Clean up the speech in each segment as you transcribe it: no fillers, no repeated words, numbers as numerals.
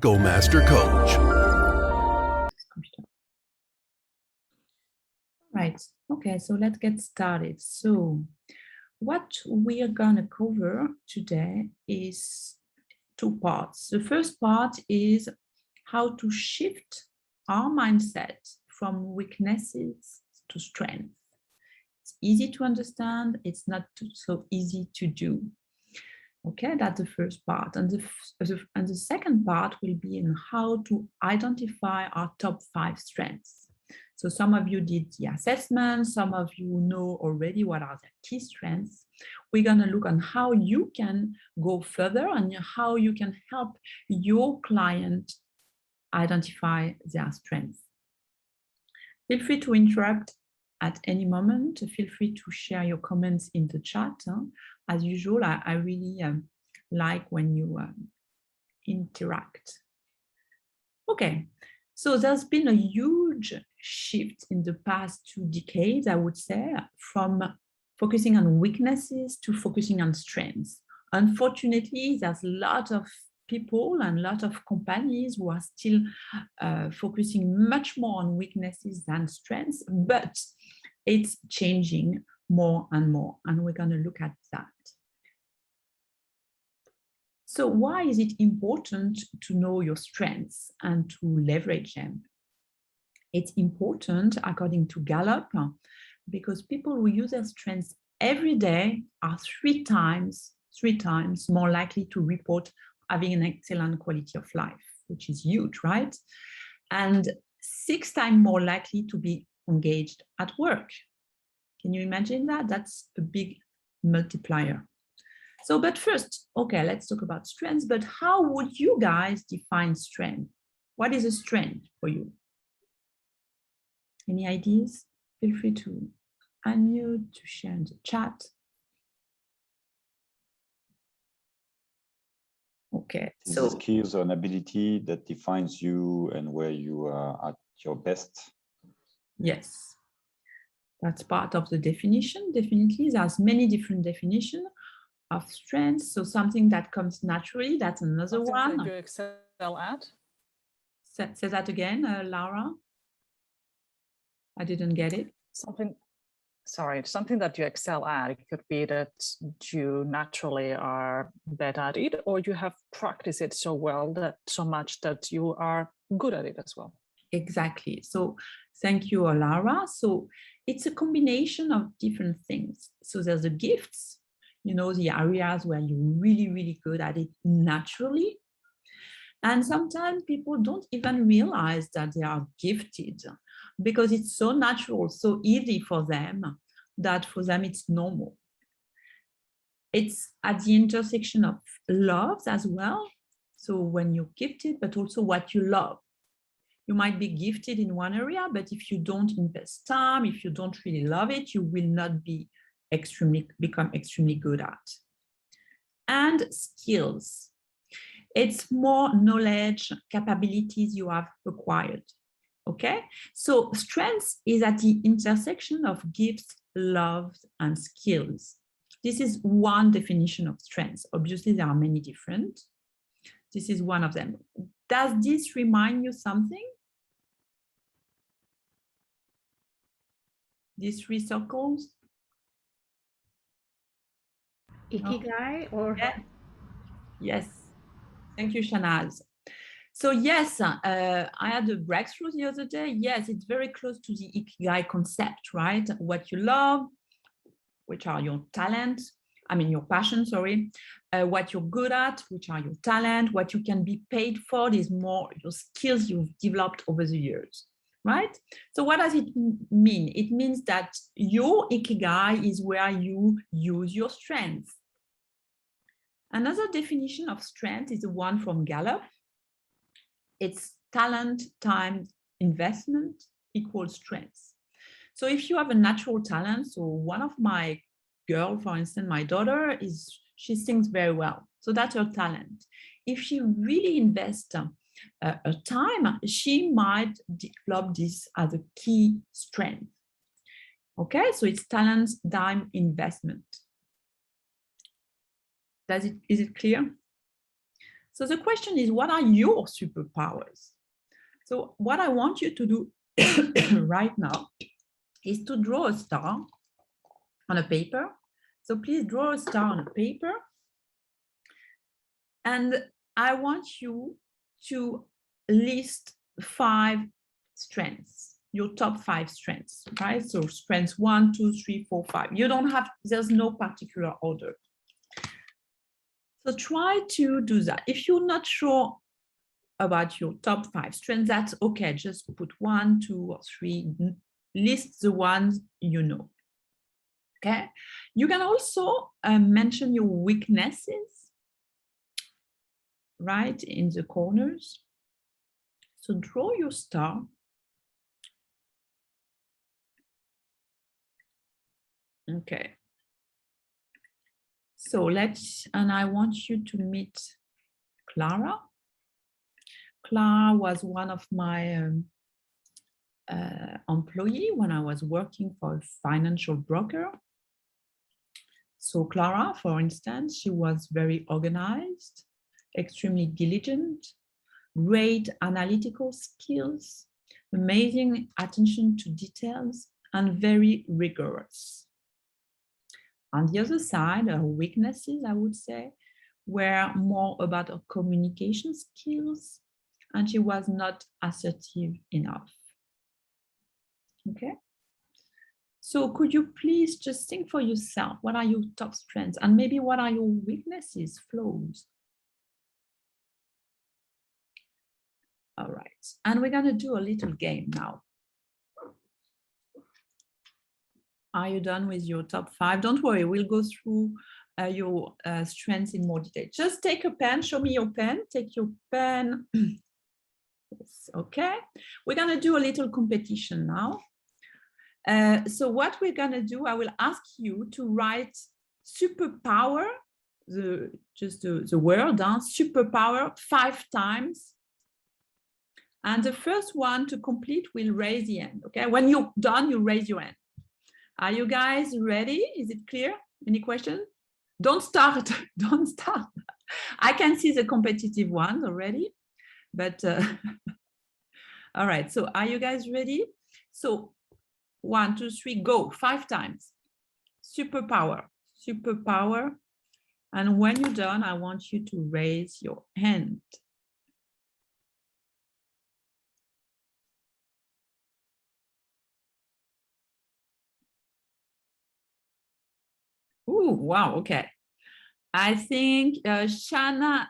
Go Master Coach. Right. Okay, so let's get started. So what we are going to cover today is two parts. The first part is how to shift our mindset from weaknesses to strength. It's easy to understand. It's not so easy to do. Okay, that's the first part. And the second part will be in how to identify our top 5 strengths. So some of you did the assessment, some of you know already what are the key strengths. We're going to look on how you can go further and how you can help your client identify their strengths. Feel free to interrupt at any moment. Feel free to share your comments in the chat. As usual, I really like when you interact. Okay, so there's been a huge shift in the past 2 decades, I would say, from focusing on weaknesses to focusing on strengths. Unfortunately, there's a lot of people and a lot of companies who are still focusing much more on weaknesses than strengths, but it's changing more and more, and we're going to look at that. So why is it important to know your strengths and to leverage them? It's important, according to Gallup, because people who use their strengths every day are three times more likely to report having an excellent quality of life, which is huge, right? And 6 times more likely to be engaged at work. Can you imagine that? That's a big multiplier. So, but first, okay, let's talk about strengths, but how would you guys define strength? What is a strength for you? Any ideas? Feel free to unmute, to share in the chat. Okay, so skills or an ability that defines you and where you are at your best. Yes, that's part of the definition. Definitely, there's many different definitions of strengths. So something that comes naturally, that's another something one. That you excel at? Say that again, Laura. I didn't get it. Something that you excel at. It could be that you naturally are better at it, or you have practiced it so well, that so much that you are good at it as well. Exactly. So thank you, Laura. So it's a combination of different things. So there's the gifts, you know, the areas where you're really, really good at it naturally. And sometimes people don't even realize that they are gifted because it's so natural, so easy for them, that for them it's normal. It's at the intersection of loves as well. So when you're gifted, but also what you love. You might be gifted in one area, but if you don't invest time, if you don't really love it, you will not become extremely good at. And skills. It's more knowledge, capabilities you have acquired. Okay, so strengths is at the intersection of gifts, loves, and skills. This is one definition of strengths. Obviously, there are many different. This is one of them. Does this remind you something? These 3 circles? Ikigai or? Yes. Thank you, Shanaz. So yes, I had a breakthrough the other day. Yes, it's very close to the Ikigai concept, right? What you love, which are your talents, your passion, sorry. What you're good at, which are your talent. What you can be paid for is more your skills you've developed over the years, right? So what does it mean? It means that your Ikigai is where you use your strengths. Another definition of strength is the one from Gallup. It's talent times investment equals strength. So if you have a natural talent, so one of my girls, for instance, my daughter, she sings very well. So that's her talent. If she really invests her time, she might develop this as a key strength. Okay, so it's talent time investment. Is it clear? So the question is, what are your superpowers? So what I want you to do right now is to draw a star on a paper. So please draw a star on a paper. And I want you to list 5 strengths, your top 5 strengths, right? So strengths 1, 2, 3, 4, 5. You don't have, there's no particular order. So try to do that. If you're not sure about your top 5 strengths, that's okay. Just put 1, 2, or 3. List the ones you know. Okay. You can also mention your weaknesses, right, in the corners. So draw your star. Okay. So and I want you to meet Clara. Clara was one of my employee when I was working for a financial broker. So Clara, for instance, she was very organized, extremely diligent, great analytical skills, amazing attention to details, and very rigorous. On the other side, her weaknesses, I would say, were more about her communication skills, and she was not assertive enough. Okay. So could you please just think for yourself, what are your top strengths and maybe what are your weaknesses, flaws? All right, and we're going to do a little game now. Are you done with your top 5? Don't worry, we'll go through your strengths in more detail. Just take a pen, show me your pen, take your pen. Yes, okay. We're going to do a little competition now. So what we're going to do, I will ask you to write superpower, just the word, superpower 5 times. And the first one to complete will raise the hand. Okay, when you're done, you raise your hand. Are you guys ready? Is it clear? Any questions? Don't start. Don't start. I can see the competitive ones already, but all right. So are you guys ready? So 1, 2, 3, go 5 times. Superpower, superpower. And when you're done, I want you to raise your hand. Ooh, wow, okay. I think Shana,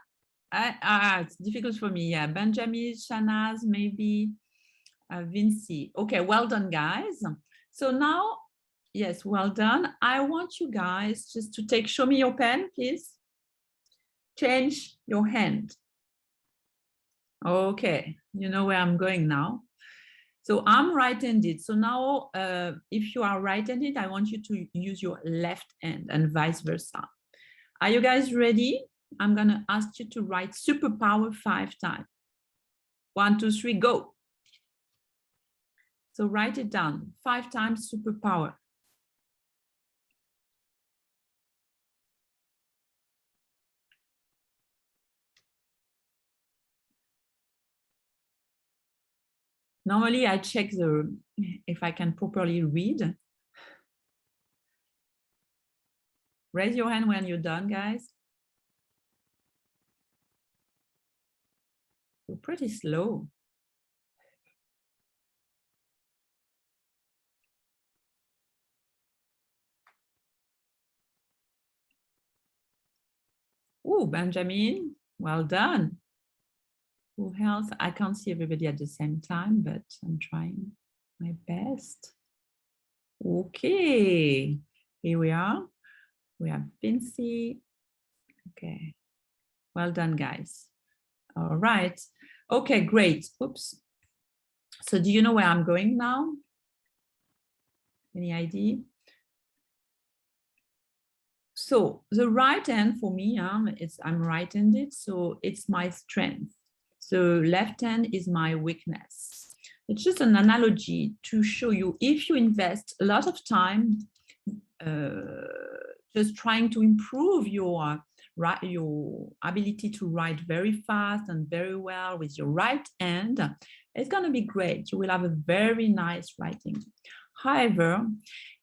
it's difficult for me. Yeah, Benjamin, Shanaz, maybe Vinci. Okay, well done, guys. So now, yes, well done. I want you guys just to show me your pen, please. Change your hand. Okay, you know where I'm going now. So I'm right-handed. So now, if you are right-handed, I want you to use your left hand and vice versa. Are you guys ready? I'm going to ask you to write superpower 5 times. 1, 2, 3, go. So write it down. 5 times superpower. Normally, I check if I can properly read. Raise your hand when you're done, guys. You're pretty slow. Ooh, Benjamin, well done. Who else? I can't see everybody at the same time, but I'm trying my best. Okay, here we are. We have Vinci. Okay, well done, guys. All right. Okay, great. Oops. So do you know where I'm going now? Any idea? So the right hand for me, I'm right-handed, so it's my strength. So left hand is my weakness. It's just an analogy to show you if you invest a lot of time just trying to improve your your ability to write very fast and very well with your right hand, it's going to be great. You will have a very nice writing. However,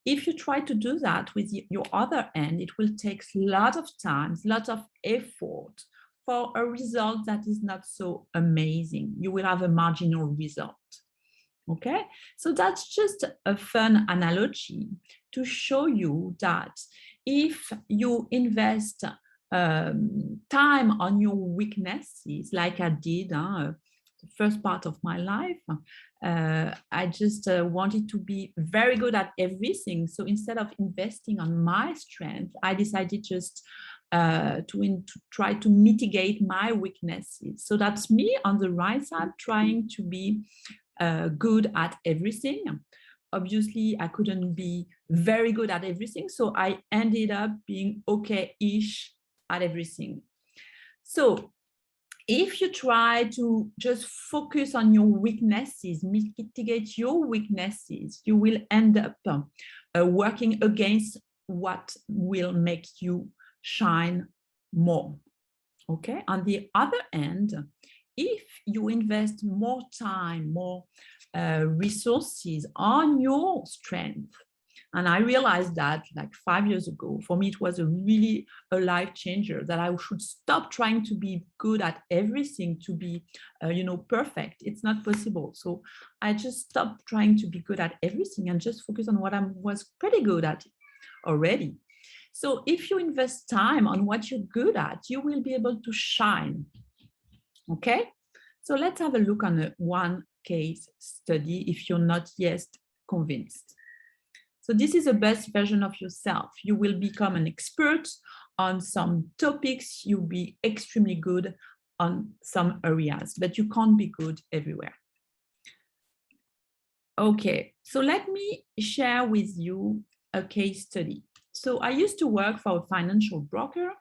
if you try to do that with your other hand, it will take a lot of time, a lot of effort for a result that is not so amazing. You will have a marginal result. Okay, so that's just a fun analogy to show you that if you invest time on your weaknesses, like I did the first part of my life, I just wanted to be very good at everything. So instead of investing on my strength, I decided just to try to mitigate my weaknesses. So that's me on the right side trying to be good at everything. Obviously, I couldn't be very good at everything, so I ended up being okay-ish at everything. So if you try to just focus on your weaknesses, mitigate your weaknesses, you will end up working against what will make you shine more. Okay, on the other hand, if you invest more time, more resources on your strength, and I realized that like 5 years ago, for me, it was really a life changer that I should stop trying to be good at everything, to be, perfect. It's not possible. So I just stopped trying to be good at everything and just focus on what I was pretty good at already. So if you invest time on what you're good at, you will be able to shine. Okay, so let's have a look on one case study if you're not yet convinced. So this is the best version of yourself. You will become an expert on some topics. You'll be extremely good on some areas, but you can't be good everywhere. Okay, so let me share with you a case study. So I used to work for a financial broker.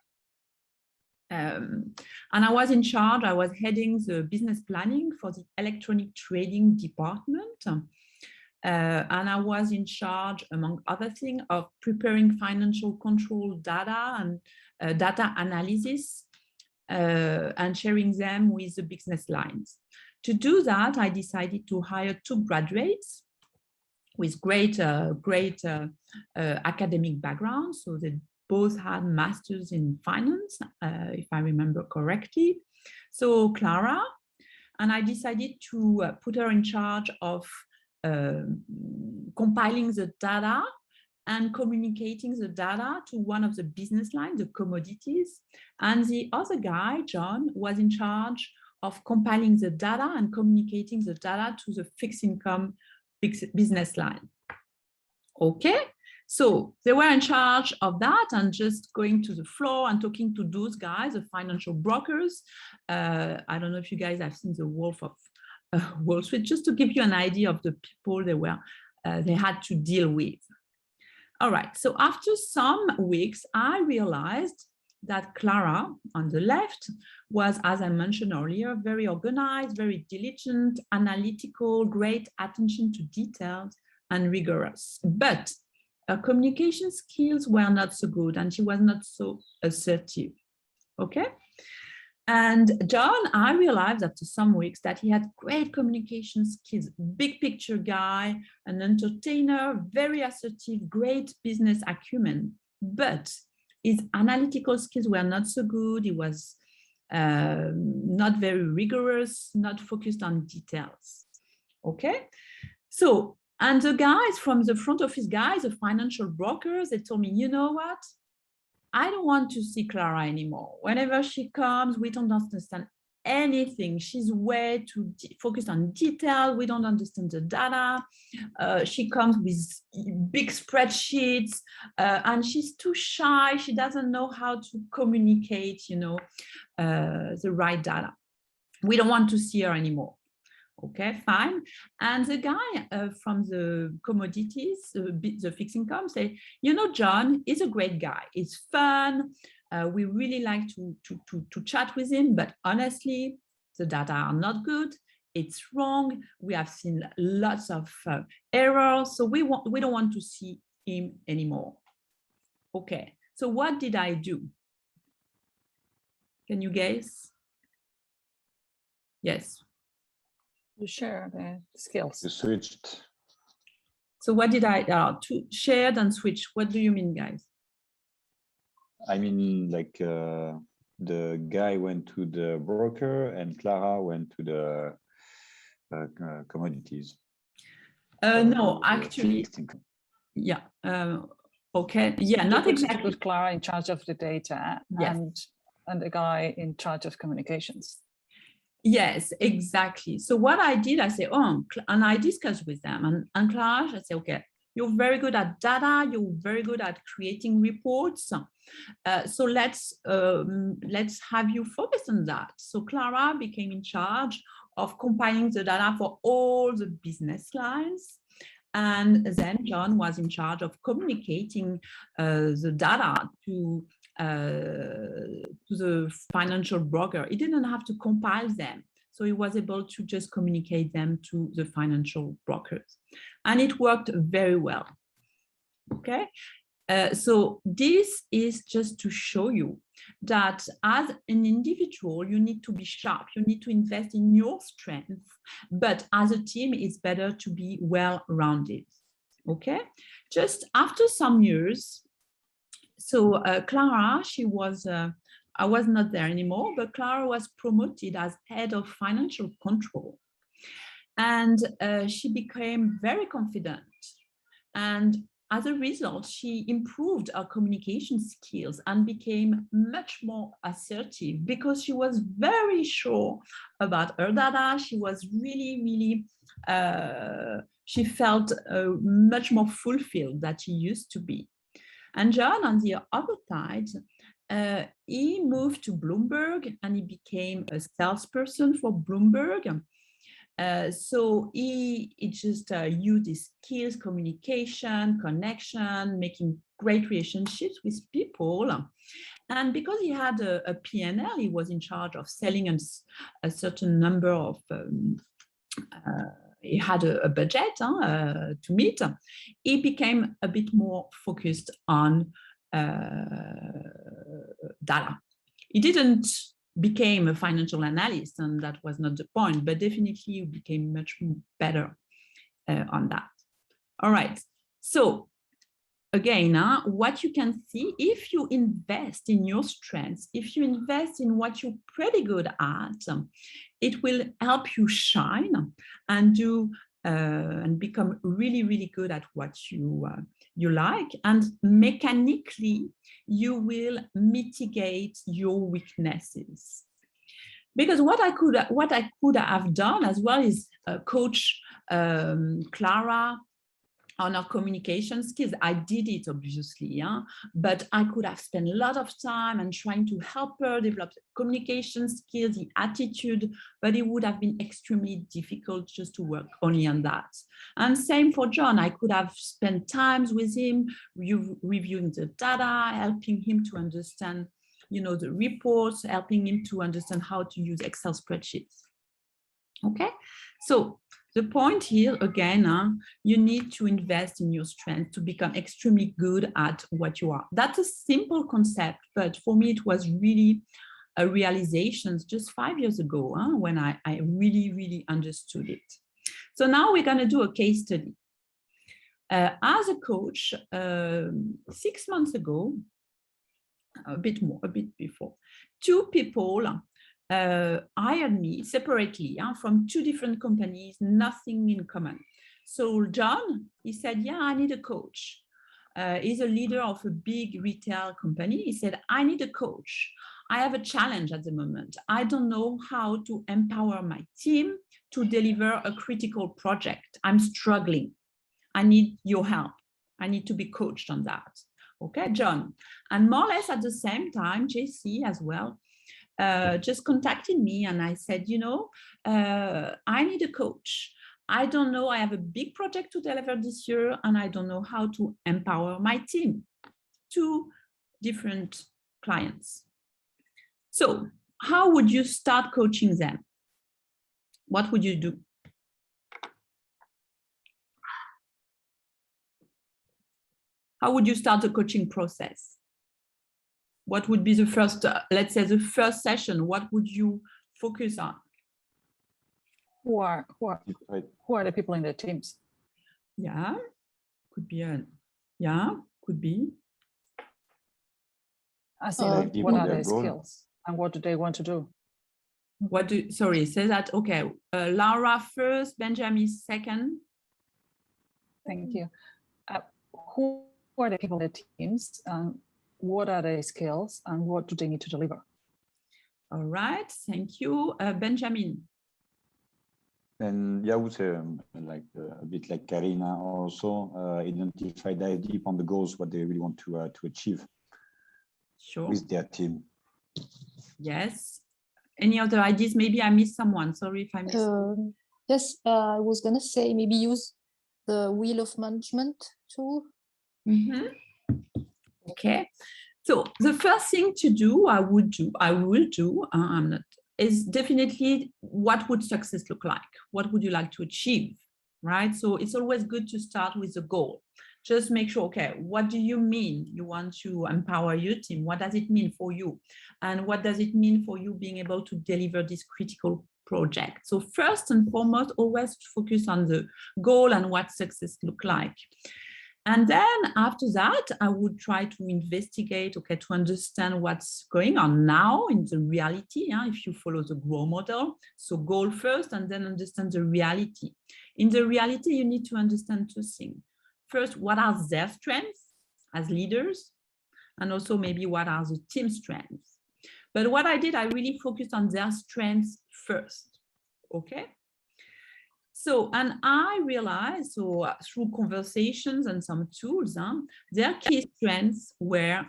And I was in charge, I was heading the business planning for the electronic trading department. And I was in charge, among other things, of preparing financial control data and data analysis and sharing them with the business lines. To do that, I decided to hire 2 graduates with great academic backgrounds. So they both had masters in finance, if I remember correctly. So Clara, and I decided to put her in charge of compiling the data and communicating the data to one of the business lines, the commodities. And the other guy, John, was in charge of compiling the data and communicating the data to the fixed income business line. Okay, so they were in charge of that and just going to the floor and talking to those guys, the financial brokers. I don't know if you guys have seen The Wolf of Wall Street, just to give you an idea of the people they had to deal with. All right, so after some weeks, I realized that Clara on the left was, as I mentioned earlier, very organized, very diligent, analytical, great attention to details, and rigorous. But her communication skills were not so good and she was not so assertive. Okay? And John, I realized after some weeks that he had great communication skills, big picture guy, an entertainer, very assertive, great business acumen, but his analytical skills were not so good. He was not very rigorous, not focused on details. Okay, so, and the guys from the front office guys, the financial brokers, they told me, you know what? I don't want to see Clara anymore. Whenever she comes, we don't understand anything. She's way too focused on detail. We don't understand the data. She comes with big spreadsheets and she's too shy. She doesn't know how to communicate, the right data. We don't want to see her anymore. Okay, fine. And the guy from the commodities, the fixed income, say, John is a great guy. He's fun. We really like to chat with him, but honestly, the data are not good. It's wrong. We have seen lots of errors, so we don't want to see him anymore. Okay, so what did I do? Can you guess? Yes. You share the skills. You switched. So what did I, to shared and switch? What do you mean, guys? I mean, like the guy went to the broker and Clara went to the commodities. No, actually, yeah. Okay, yeah, not To exactly. put Clara in charge of the data, Yes. and the guy in charge of communications. Yes, exactly. So what I did, I say, oh, and I discussed with them, and Clara, I say, okay, you're very good at data, you're very good at creating reports. So let's have you focus on that. So Clara became in charge of compiling the data for all the business lines. And then John was in charge of communicating the data to the financial broker. He didn't have to compile them. So he was able to just communicate them to the financial brokers. And it worked very well. Okay. So this is just to show you that as an individual, you need to be sharp. You need to invest in your strengths, but as a team, it's better to be well-rounded. Okay. Just after some years, so Clara, she was, I was not there anymore, but Clara was promoted as head of financial control. And she became very confident. And as a result, she improved her communication skills and became much more assertive because she was very sure about her data. She was really, she felt much more fulfilled than she used to be. And John, on the other side, he moved to Bloomberg and he became a salesperson for Bloomberg. So he just used his skills, communication, connection, making great relationships with people. And because he had a P&L, he was in charge of selling a certain number of, he had a budget to meet. He became a bit more focused on data. He didn't became a financial analyst, and that was not the point, but definitely you became much better on that. All right, so again, what you can see, if you invest in your strengths, if you invest in what you're pretty good at, it will help you shine and do and become really good at what you like, and mechanically you will mitigate your weaknesses. Because what I could have done as well is coach Clara on our communication skills. I did it, obviously, but I could have spent a lot of time and trying to help her develop the communication skills, the attitude, but it would have been extremely difficult just to work only on that. And same for John. I could have spent times with him, reviewing the data, helping him to understand, the reports, helping him to understand how to use Excel spreadsheets. Okay, so the point here, again, you need to invest in your strength to become extremely good at what you are. That's a simple concept, but for me, it was really a realization just 5 years ago when I really understood it. So now we're going to do a case study. As a coach, 6 months ago, a bit before, 2 people hired me separately from 2 different companies, nothing in common. So John, he said, yeah, I need a coach. He's a leader of a big retail company. He said, I need a coach. I have a challenge at the moment. I don't know how to empower my team to deliver a critical project. I'm struggling. I need your help. I need to be coached on that. Okay, John. And more or less at the same time, JC as well, just contacted me and I said, I need a coach. I don't know, I have a big project to deliver this year and I don't know how to empower my team. 2 different clients. So how would you start coaching them? What would you do? How would you start the coaching process? What would be the first, let's say the first session, what would you focus on? Who are the people in the teams? Yeah, could be could be. I see what are their skills and what do they want to do? Sorry, say that. Okay, Laura first, Benjamin second. Thank you. Who are the people in the teams? What are their skills and what do they need to deliver? All right, thank you. Benjamin. And yeah, I would say like a bit like Karina also identify, dive deep on the goals, what they really want to achieve with their team. Yes. Any other ideas? Maybe I missed someone. Sorry if I missed. Yes, I was gonna say maybe use the wheel of management tool. Okay. So the first thing to do, I will do, I'm not, is definitely what would success look like? What would you like to achieve, right? So it's always good to start with a goal. Just make sure, okay, what do you mean you want to empower your team? What does it mean for you? And what does it mean for you being able to deliver this critical project? So first and foremost, always focus on the goal and what success look like. And then after that, I would try to investigate, okay, to understand what's going on now in the reality, if you follow the GROW model. So goal first and then understand the reality. In the reality, you need to understand two things. First, what are their strengths as leaders? And also maybe what are the team strengths? But what I did, I really focused on their strengths first, okay? So, and I realized, so through conversations and some tools, their key strengths were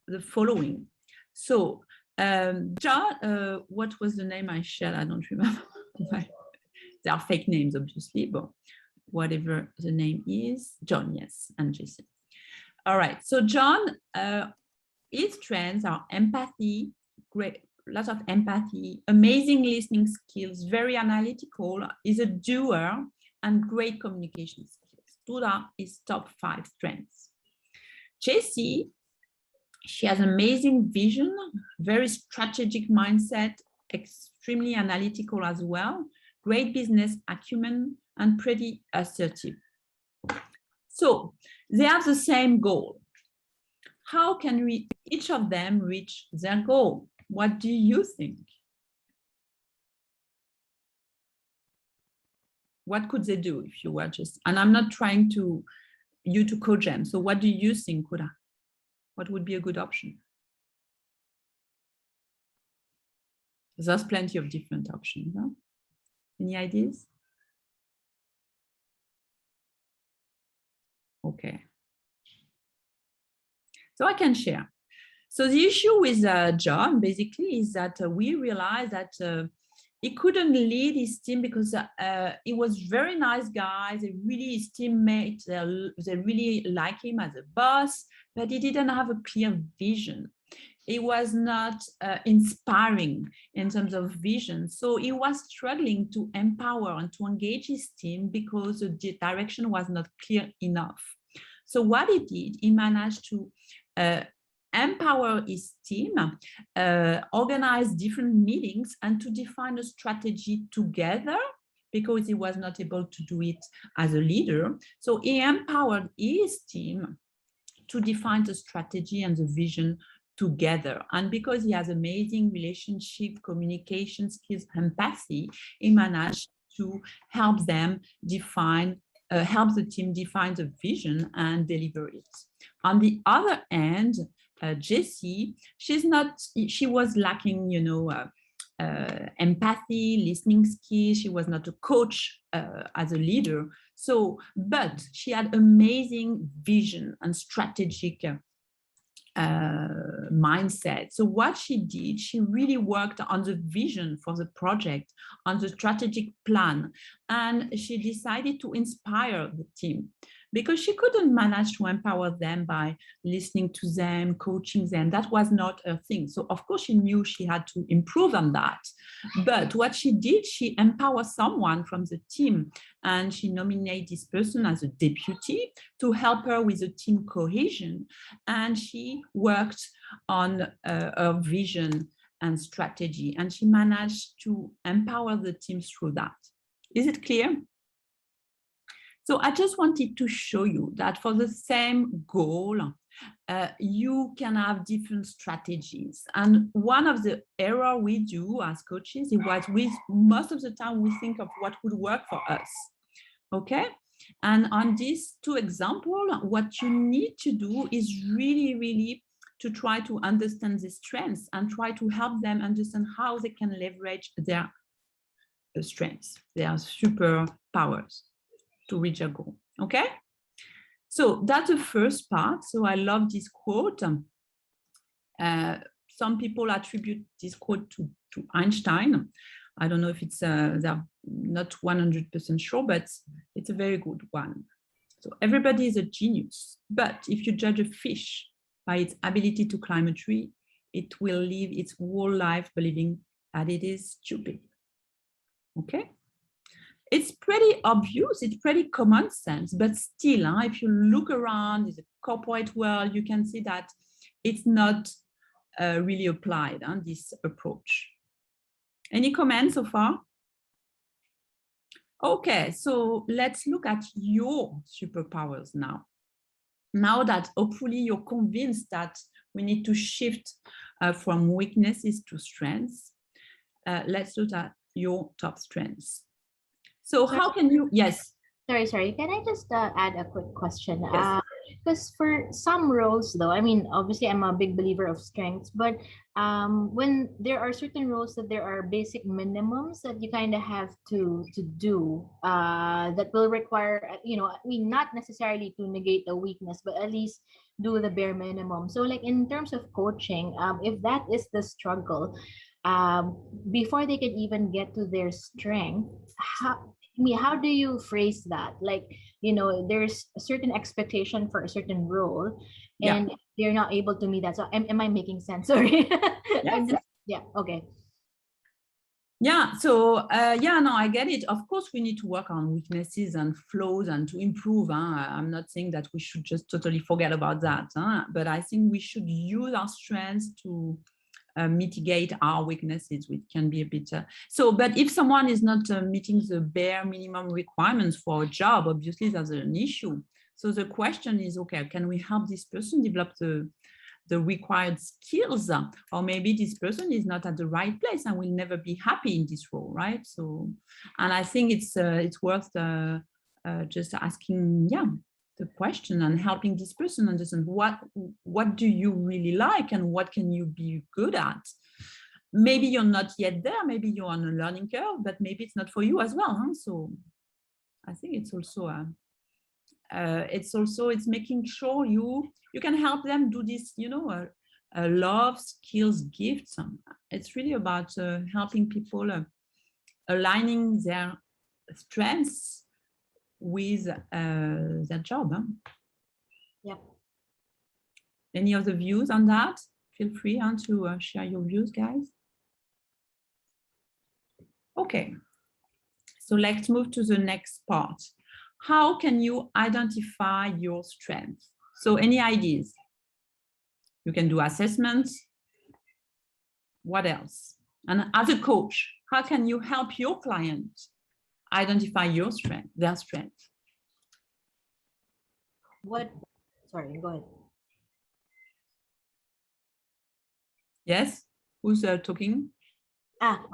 the following. So, John, what was the name I shared? I don't remember. They are fake names, obviously, but whatever the name is, John, yes, and Jason. All right, so John, his strengths are empathy, lots of empathy, amazing listening skills, very analytical, is a doer, and great communication skills. Those are his top 5 strengths. Jessie, she has amazing vision, very strategic mindset, extremely analytical as well, great business acumen, and pretty assertive. So they have the same goal. How can each of them reach their goal? What do you think? What could they do if you were just, and I'm not trying you to coach them. So what do you think, Kura? What would be a good option? There's plenty of different options. Huh? Any ideas? Okay. So I can share. So the issue with John basically is that we realized that he couldn't lead his team because he was very nice guy. They really, his teammates, they really like him as a boss, but he didn't have a clear vision. He was not inspiring in terms of vision. So he was struggling to empower and to engage his team because the direction was not clear enough. So what he did, he managed to empower his team, organize different meetings, and to define a strategy together, because he was not able to do it as a leader. So he empowered his team to define the strategy and the vision together. And because he has amazing relationship, communication skills, empathy, he managed to help them define, help the team define the vision and deliver it. On the other hand, Jessie, she was lacking, empathy, listening skills. She was not a coach as a leader. So, but she had amazing vision and strategic mindset. So what she did, she really worked on the vision for the project, on the strategic plan, and she decided to inspire the team. because she couldn't manage to empower them by listening to them, coaching them. That was not her thing. So of course she knew she had to improve on that. But what she did, she empowered someone from the team, and she nominated this person as a deputy to help her with the team cohesion. And she worked on her vision and strategy, and she managed to empower the team through that. Is it clear? So I just wanted to show you that for the same goal, you can have different strategies. And one of the errors we do as coaches is what most of the time we think of what would work for us. Okay? And on these two examples, what you need to do is really to try to understand the strengths and try to help them understand how they can leverage their strengths, their superpowers, to reach a goal. Okay, so that's the first part. So I love this quote. Some people attribute this quote to Einstein. I don't know if it's they're not 100% sure, but it's a very good one. So everybody is a genius, but if you judge a fish by its ability to climb a tree, it will live its whole life believing that it is stupid. Okay. It's pretty obvious, it's pretty common sense, but still, if you look around in the corporate world, you can see that it's not really applied, this approach. Any comments so far? Okay, so let's look at your superpowers now. Now that hopefully you're convinced that we need to shift from weaknesses to strengths, let's look at your top strengths. So how can you, yes. Sorry. Can I just add a quick question? Yes. Because for some roles, though, I mean, obviously I'm a big believer of strengths, but when there are certain roles that there are basic minimums that you kind of have to do that will require, I mean, not necessarily to negate a weakness, but at least do the bare minimum. So like in terms of coaching, if that is the struggle, before they can even get to their strength, how do you phrase that? Like, there's a certain expectation for a certain role, and they're not able to meet that. So am I making sense? Sorry. Yes. Okay. Yeah, so no, I get it. Of course, we need to work on weaknesses and flaws and to improve. I'm not saying that we should just totally forget about that, but I think we should use our strengths to mitigate our weaknesses, which can be a bit but if someone is not meeting the bare minimum requirements for a job, obviously there's an issue. So the question is, okay, can we help this person develop the required skills, or maybe this person is not at the right place and will never be happy in this role, right? So, and I think it's worth just asking the question and helping this person understand what do you really like and what can you be good at. Maybe you're not yet there, maybe you're on a learning curve, but maybe it's not for you as well, so I think it's also it's making sure you can help them do this, love, skills, gifts. It's really about helping people aligning their strengths with their job. Yeah. Any other views on that? Feel free to share your views, guys. Okay, so let's move to the next part. How can you identify your strengths? So any ideas? You can do assessments. What else? And as a coach, how can you help your client identify their strength? Sorry, go ahead. Yes, who's talking?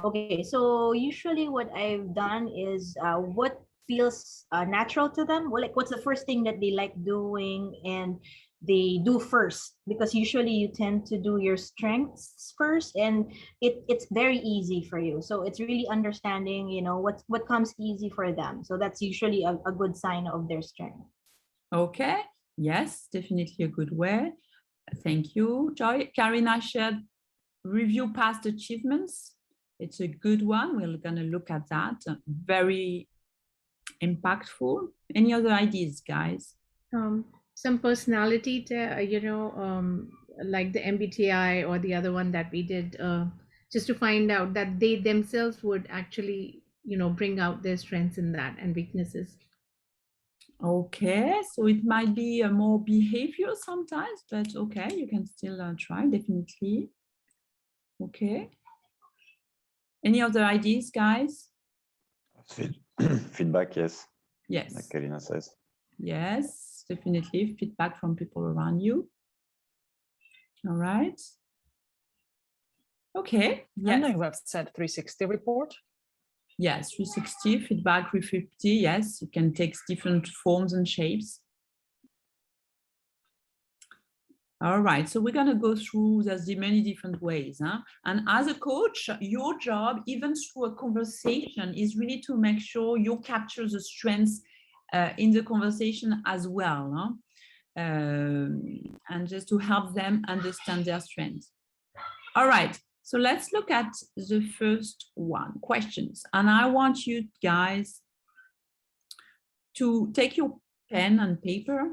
Okay. So usually what I've done is what feels natural to them. Well, like what's the first thing that they like doing and they do first, because usually you tend to do your strengths first and it's very easy for you. So it's really understanding, what comes easy for them. So that's usually a good sign of their strength. Okay. Yes, definitely a good way. Thank you, Joy. Karina shared review past achievements. It's a good one. We're going to look at that. Very impactful. Any other ideas, guys? Some personality, like the MBTI or the other one that we did, just to find out that they themselves would actually, bring out their strengths in that and weaknesses. Okay, so it might be a more behavior sometimes, but okay, you can still try, definitely. Okay. Any other ideas, guys? Feedback, yes. Yes. Like Karina says. Yes, definitely. Feedback from people around you. All right. Okay. I Yes. know you have said 360 report. Yes, 360, feedback 350. Yes, it can take different forms and shapes. All right, so we're going to go through the many different ways. Huh? And as a coach, your job, even through a conversation, is really to make sure you capture the strengths in the conversation as well. Huh? And just to help them understand their strengths. All right, so let's look at the first one, questions. And I want you guys to take your pen and paper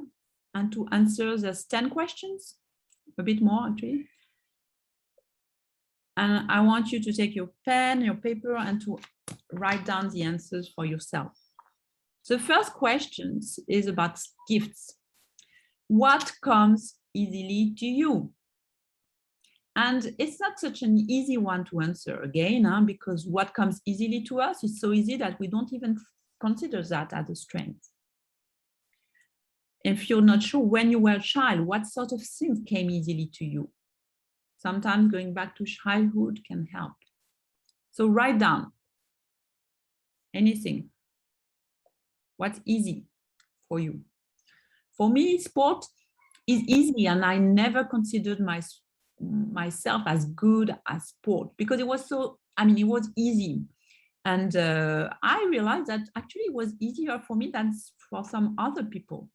and to answer those 10 questions, a bit more actually. And I want you to take your pen, your paper, and to write down the answers for yourself. The first question is about gifts. What comes easily to you? And it's not such an easy one to answer again, because what comes easily to us is so easy that we don't even consider that as a strength. If you're not sure when you were a child, what sort of things came easily to you? Sometimes going back to childhood can help. So write down anything. What's easy for you? For me, sport is easy, and I never considered myself as good at sport because it was it was easy. And I realized that actually it was easier for me than for some other people.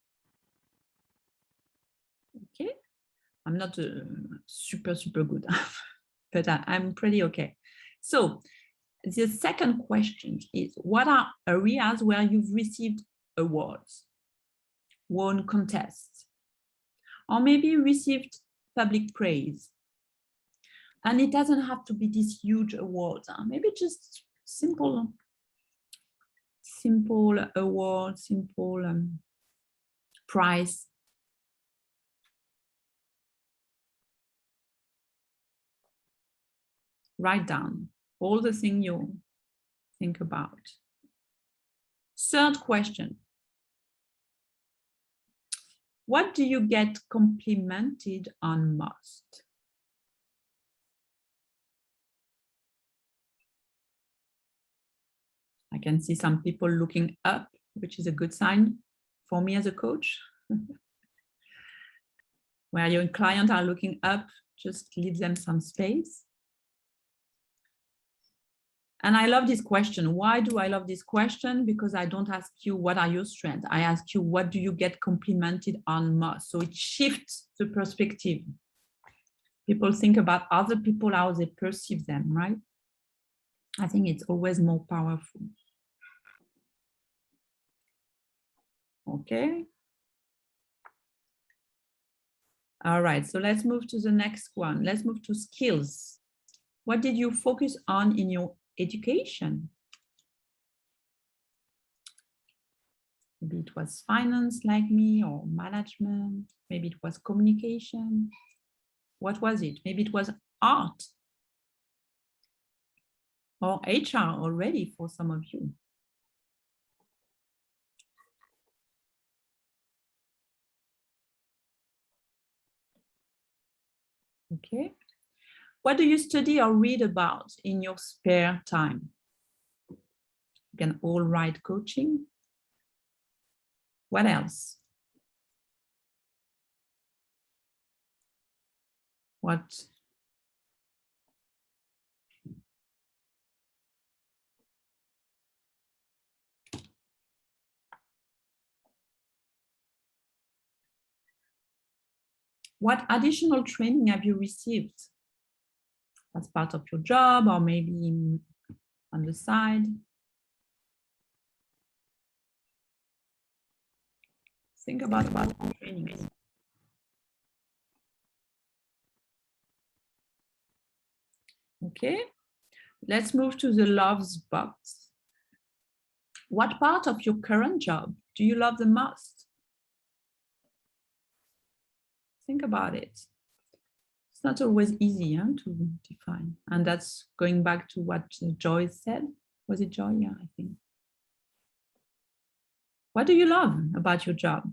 Okay, I'm not super good, but I'm pretty okay. So the second question is, what are areas where you've received awards, won contests, or maybe received public praise? And it doesn't have to be these huge awards, maybe just simple award, simple prize. Write down all the things you think about. Third question. What do you get complimented on most? I can see some people looking up, which is a good sign for me as a coach. Where your clients are looking up, just leave them some space. And I love this question. Why do I love this question? Because I don't ask you what are your strengths. I ask you what do you get complimented on most. So it shifts the perspective. People think about other people, how they perceive them, right? I think it's always more powerful. Okay. All right, so let's move to the next one. Let's move to skills. What did you focus on in your education? Maybe it was finance like me, or management. Maybe it was communication. What was it? Maybe it was art or HR already for some of you. Okay. What do you study or read about in your spare time? You can all write coaching. What else? What additional training have you received as part of your job or maybe on the side? Think about trainings. Okay, let's move to the loves box. What part of your current job do you love the most? Think about it. It's not always easy to define. And that's going back to what Joy said. Was it Joy? Yeah, I think. What do you love about your job?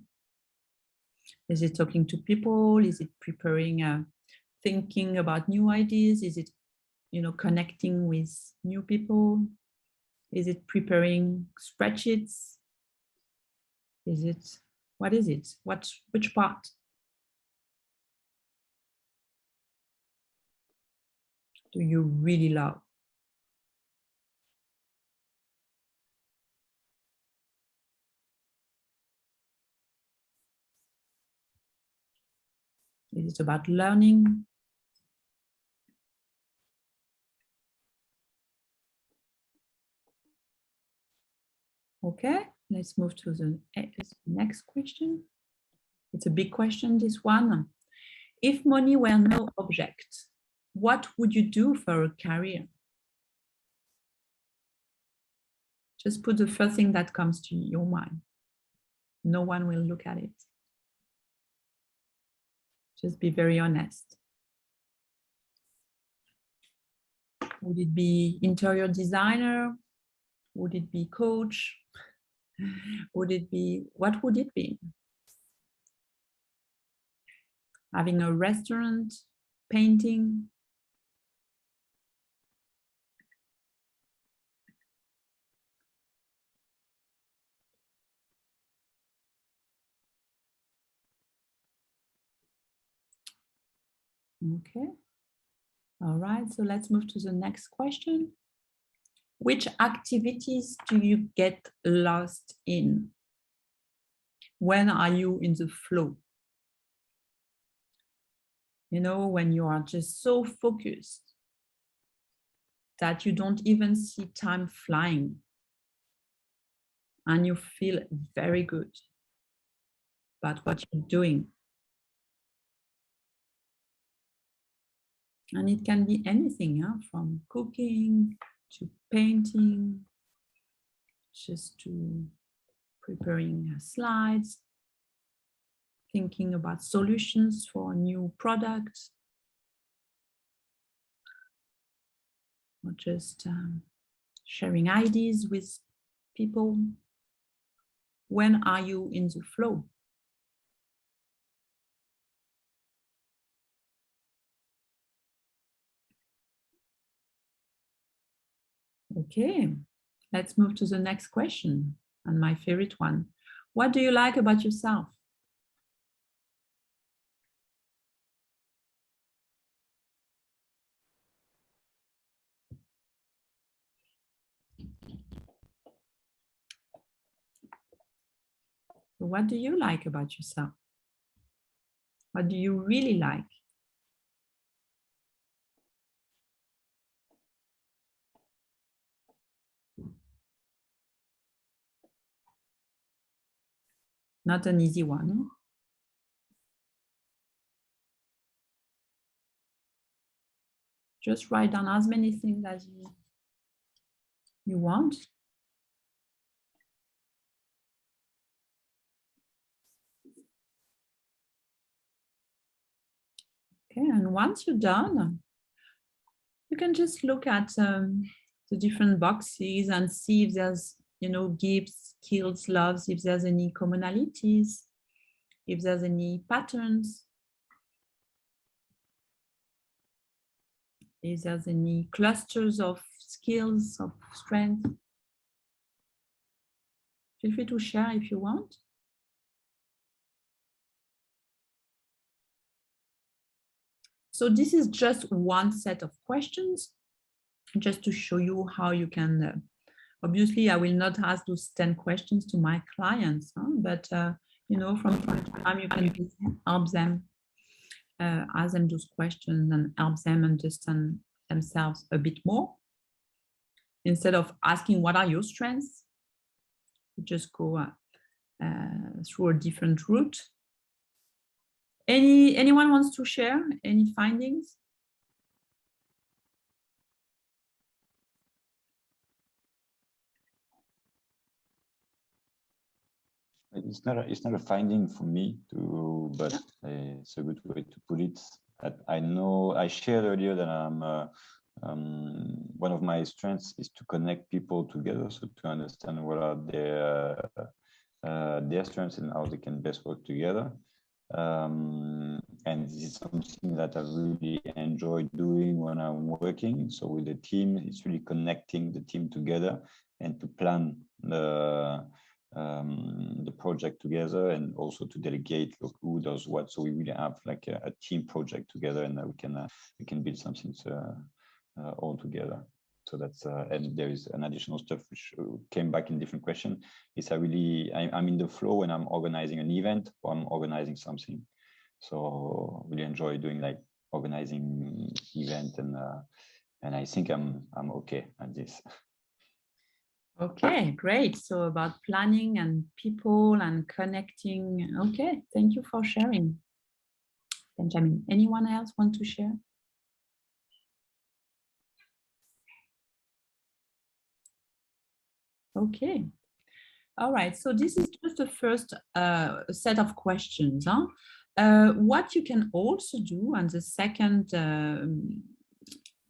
Is it talking to people? Is it preparing, thinking about new ideas? Is it, connecting with new people? Is it preparing spreadsheets? Is it, what is it? Which part? Do you really love? Is it about learning? Okay, let's move to the next question. It's a big question, this one. If money were no object, what would you do for a career? Just put the first thing that comes to your mind. No one will look at it. Just be very honest. Would it be interior designer? Would it be coach? Would it be, what would it be? Having a restaurant, painting? Okay. All right, so let's move to the next question. Which activities do you get lost in? When are you in the flow? When you are just so focused that you don't even see time flying and you feel very good about what you're doing. And it can be anything, from cooking to painting, just to preparing slides, thinking about solutions for new products, or just sharing ideas with people. When are you in the flow? Okay, let's move to the next question, and my favorite one. What do you like about yourself? So what do you like about yourself? What do you really like? Not an easy one. Just write down as many things as you want. Okay, and once you're done, you can just look at the different boxes and see if there's, gifts, skills, loves, if there's any commonalities, if there's any patterns, if there's any clusters of skills, of strength. Feel free to share if you want. So this is just one set of questions, just to show you how you can, obviously I will not ask those 10 questions to my clients, but from time to time you can help them, ask them those questions and help them understand themselves a bit more. Instead of asking what are your strengths, you just go, through a different route. Anyone wants to share any findings? It's not a finding for me but it's a good way to put it. I know I shared earlier that one of my strengths is to connect people together, so to understand what are their strengths and how they can best work together. And this is something that I really enjoy doing when I'm working. So with the team, it's really connecting the team together and to plan the project together, and also to delegate who does what. So we really have like a team project together, and we can build something all together. So that's and there is an additional stuff which came back in different question. Is I'm in the flow when I'm organizing an event or I'm organizing something. So really enjoy doing like organizing event, and I think I'm okay at this. Okay, great. So about planning and people and connecting. Okay, thank you for sharing, Benjamin. Anyone else want to share? Okay. All right. So this is just the first set of questions. What you can also do, and the second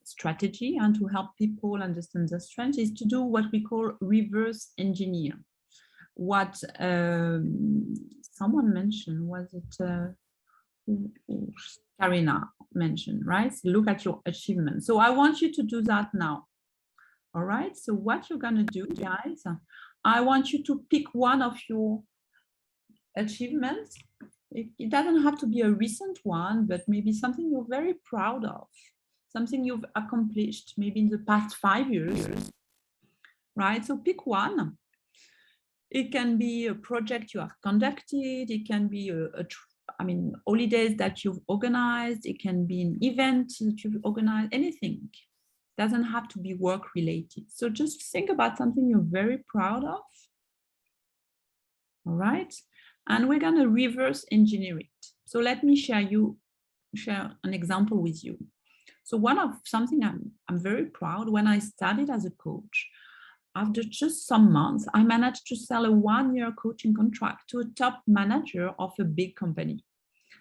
strategy and to help people understand the strength, is to do what we call reverse engineer. What someone mentioned, was it Karina mentioned, right? So look at your achievements. So I want you to do that now. All right. So what you're going to do, guys, I want you to pick one of your achievements. It doesn't have to be a recent one, but maybe something you're very proud of, something you've accomplished maybe in the past 5 years, right? So pick one. It can be a project you have conducted. It can be holidays that you've organized. It can be an event that you've organized, anything. It doesn't have to be work related. So just think about something you're very proud of. All right. And we're going to reverse engineer it. So let me share an example with you. So something I'm very proud. When I started as a coach, after just some months, I managed to sell a 1-year coaching contract to a top manager of a big company.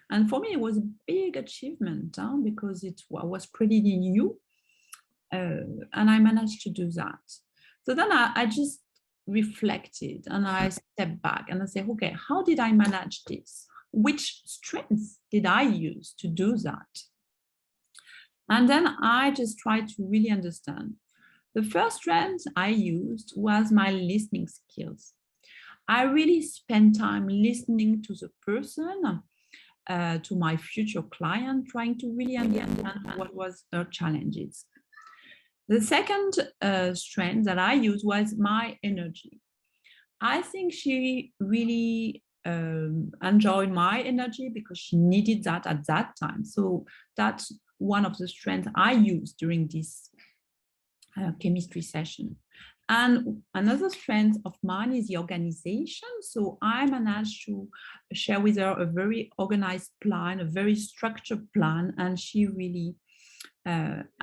And for me, it was a big achievement because it was pretty new. And I managed to do that. So then I just reflected and I stepped back and I said, okay, how did I manage this? Which strengths did I use to do that? And then I just tried to really understand. The first strength I used was my listening skills. I really spent time listening to the person, to my future client, trying to really understand what was her challenges. The second strength that I used was my energy. I think she really enjoyed my energy because she needed that at that time. So that's one of the strengths I used during this chemistry session. And another strength of mine is the organization. So I managed to share with her a very organized plan, a very structured plan, and she really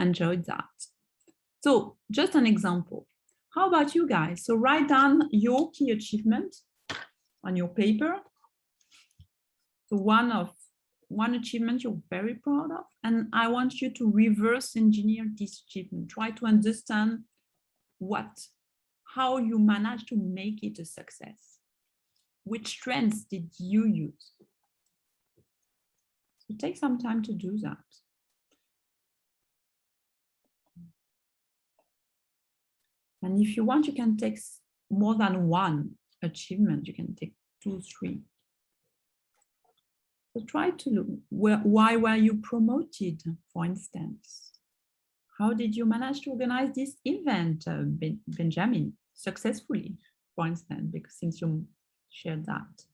enjoyed that. So just an example. How about you guys? So write down your key achievement on your paper. So one achievement you're very proud of, and I want you to reverse engineer this achievement. Try to understand how you managed to make it a success. Which strengths did you use? So take some time to do that. And if you want, you can take more than one achievement. You can take 2, 3. So try to look, why were you promoted, for instance? How did you manage to organize this event, Benjamin, successfully, for instance, because since you shared that.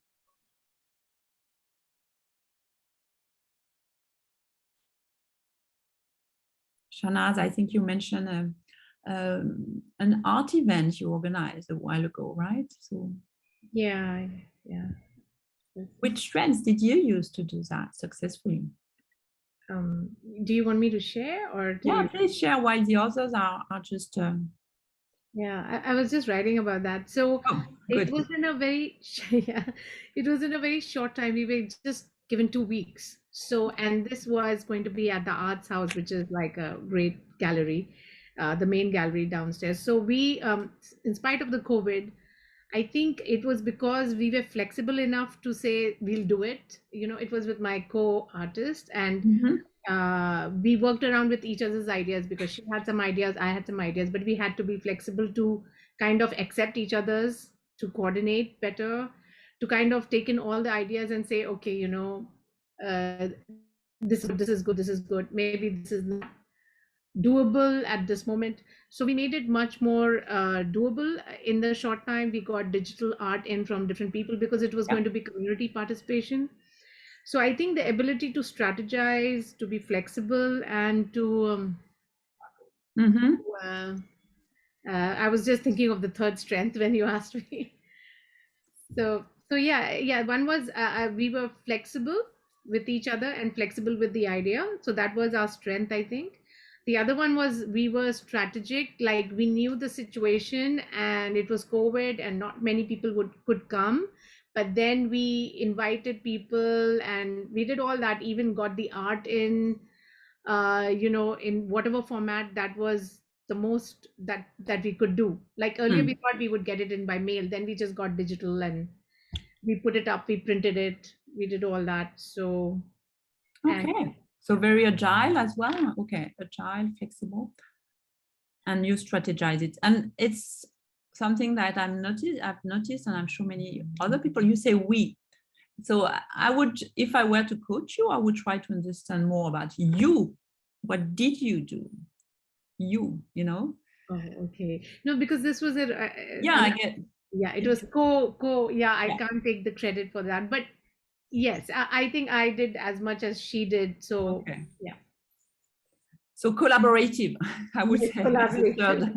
Shanaz, I think you mentioned an art event you organized a while ago, right? So Yeah. Which strengths did you use to do that successfully? Do you want me to share or do Yeah, you? please share while the others are just. Yeah, I was just writing about that. So Oh, it good. was in a very yeah, it was in a very short time. We were just given 2 weeks. So, and this was going to be at the Arts House, which is like a great gallery, the main gallery downstairs. So we, in spite of the COVID, I think it was because we were flexible enough to say we'll do it. You know, it was with my co-artist, and we worked around with each other's ideas because she had some ideas, I had some ideas, but we had to be flexible to kind of accept each other's, to coordinate better, to kind of take in all the ideas and say, okay, you know, this is good, this is good, maybe this is not doable at this moment. So we made it much more doable. In the short time, we got digital art in from different people because it was going to be community participation. So I think the ability to strategize, to be flexible, and to I was just thinking of the third strength when you asked me. So yeah, one was we were flexible with each other and flexible with the idea, so that was our strength, I think. The other one was we were strategic, like we knew the situation and it was COVID and not many people could come, but then we invited people and we did all that, even got the art in, you know, in whatever format that was the most that we could do. Like earlier we thought we would get it in by mail, then we just got digital and we put it up, we printed it, we did all that. So okay, so very agile as well. Okay, agile, flexible, and you strategize it. And it's something that I've noticed, and I'm sure many other people, you say we. So I would, if I were to coach you, I would try to understand more about you. What did you do? You know? oh, okay. No, because this was I get. Yeah, it was yeah, I can't take the credit for that, but yes, I think I did as much as she did. So okay. Yeah. So collaborative, I would say, as a third,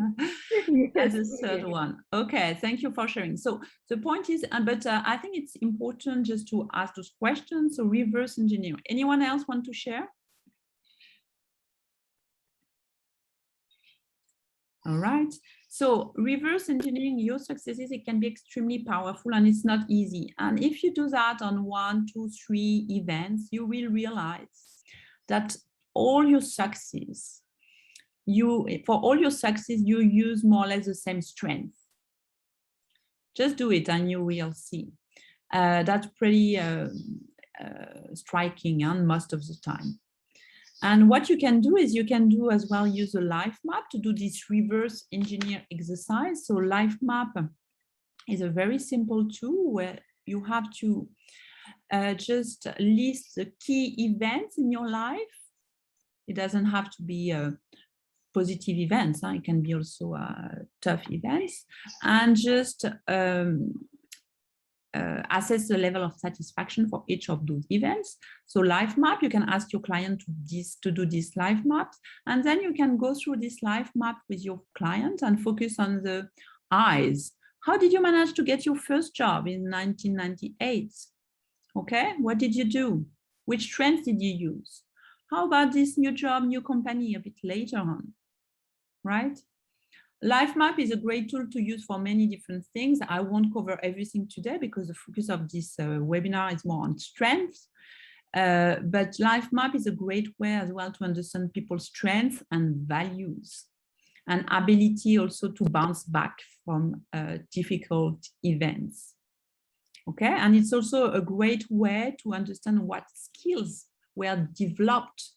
yes. as a third one. Okay, thank you for sharing. So the point is, but I think it's important just to ask those questions. So reverse engineering. Anyone else want to share? All right. So reverse engineering your successes, it can be extremely powerful and it's not easy. And if you do that on 1, 2, 3 events, you will realize that all your success, for all your success, you use more or less the same strength. Just do it and you will see. That's pretty striking and most of the time. And what you can do is you can do as well use a life map to do this reverse engineer exercise. So life map is a very simple tool where you have to just list the key events in your life. It doesn't have to be positive events. It can be also tough events, and just assess the level of satisfaction for each of those events. So life map, you can ask your client to do this life maps, and then you can go through this life map with your client and focus on the I's. How did you manage to get your first job in 1998? Okay, what did you do? Which strengths did you use? How about this new job, new company a bit later on, right? Life map is a great tool to use for many different things. I won't cover everything today because the focus of this webinar is more on strengths. But life map is a great way as well to understand people's strengths and values and ability also to bounce back from difficult events. Okay, and it's also a great way to understand what skills were developed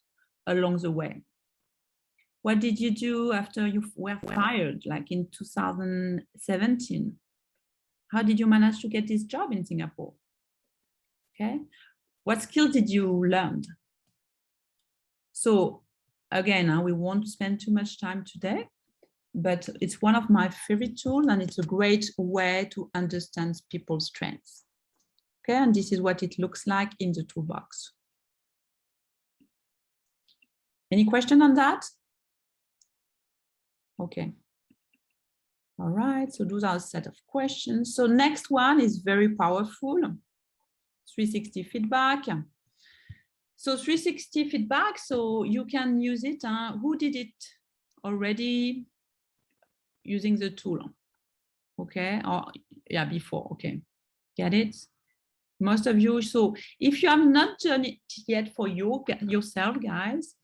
along the way. What did you do after you were fired, like in 2017? How did you manage to get this job in Singapore? Okay, what skills did you learn? So again, we won't spend too much time today, but it's one of my favorite tools and it's a great way to understand people's strengths. Okay, and this is what it looks like in the toolbox. Any question on that? Okay. All right, so those are a set of questions. So next one is very powerful, 360 feedback. So 360 feedback, so you can use it. Who did it already using the tool? Okay, or yeah, before, okay. Get it? Most of you. So if you have not done it yet for yourself, guys,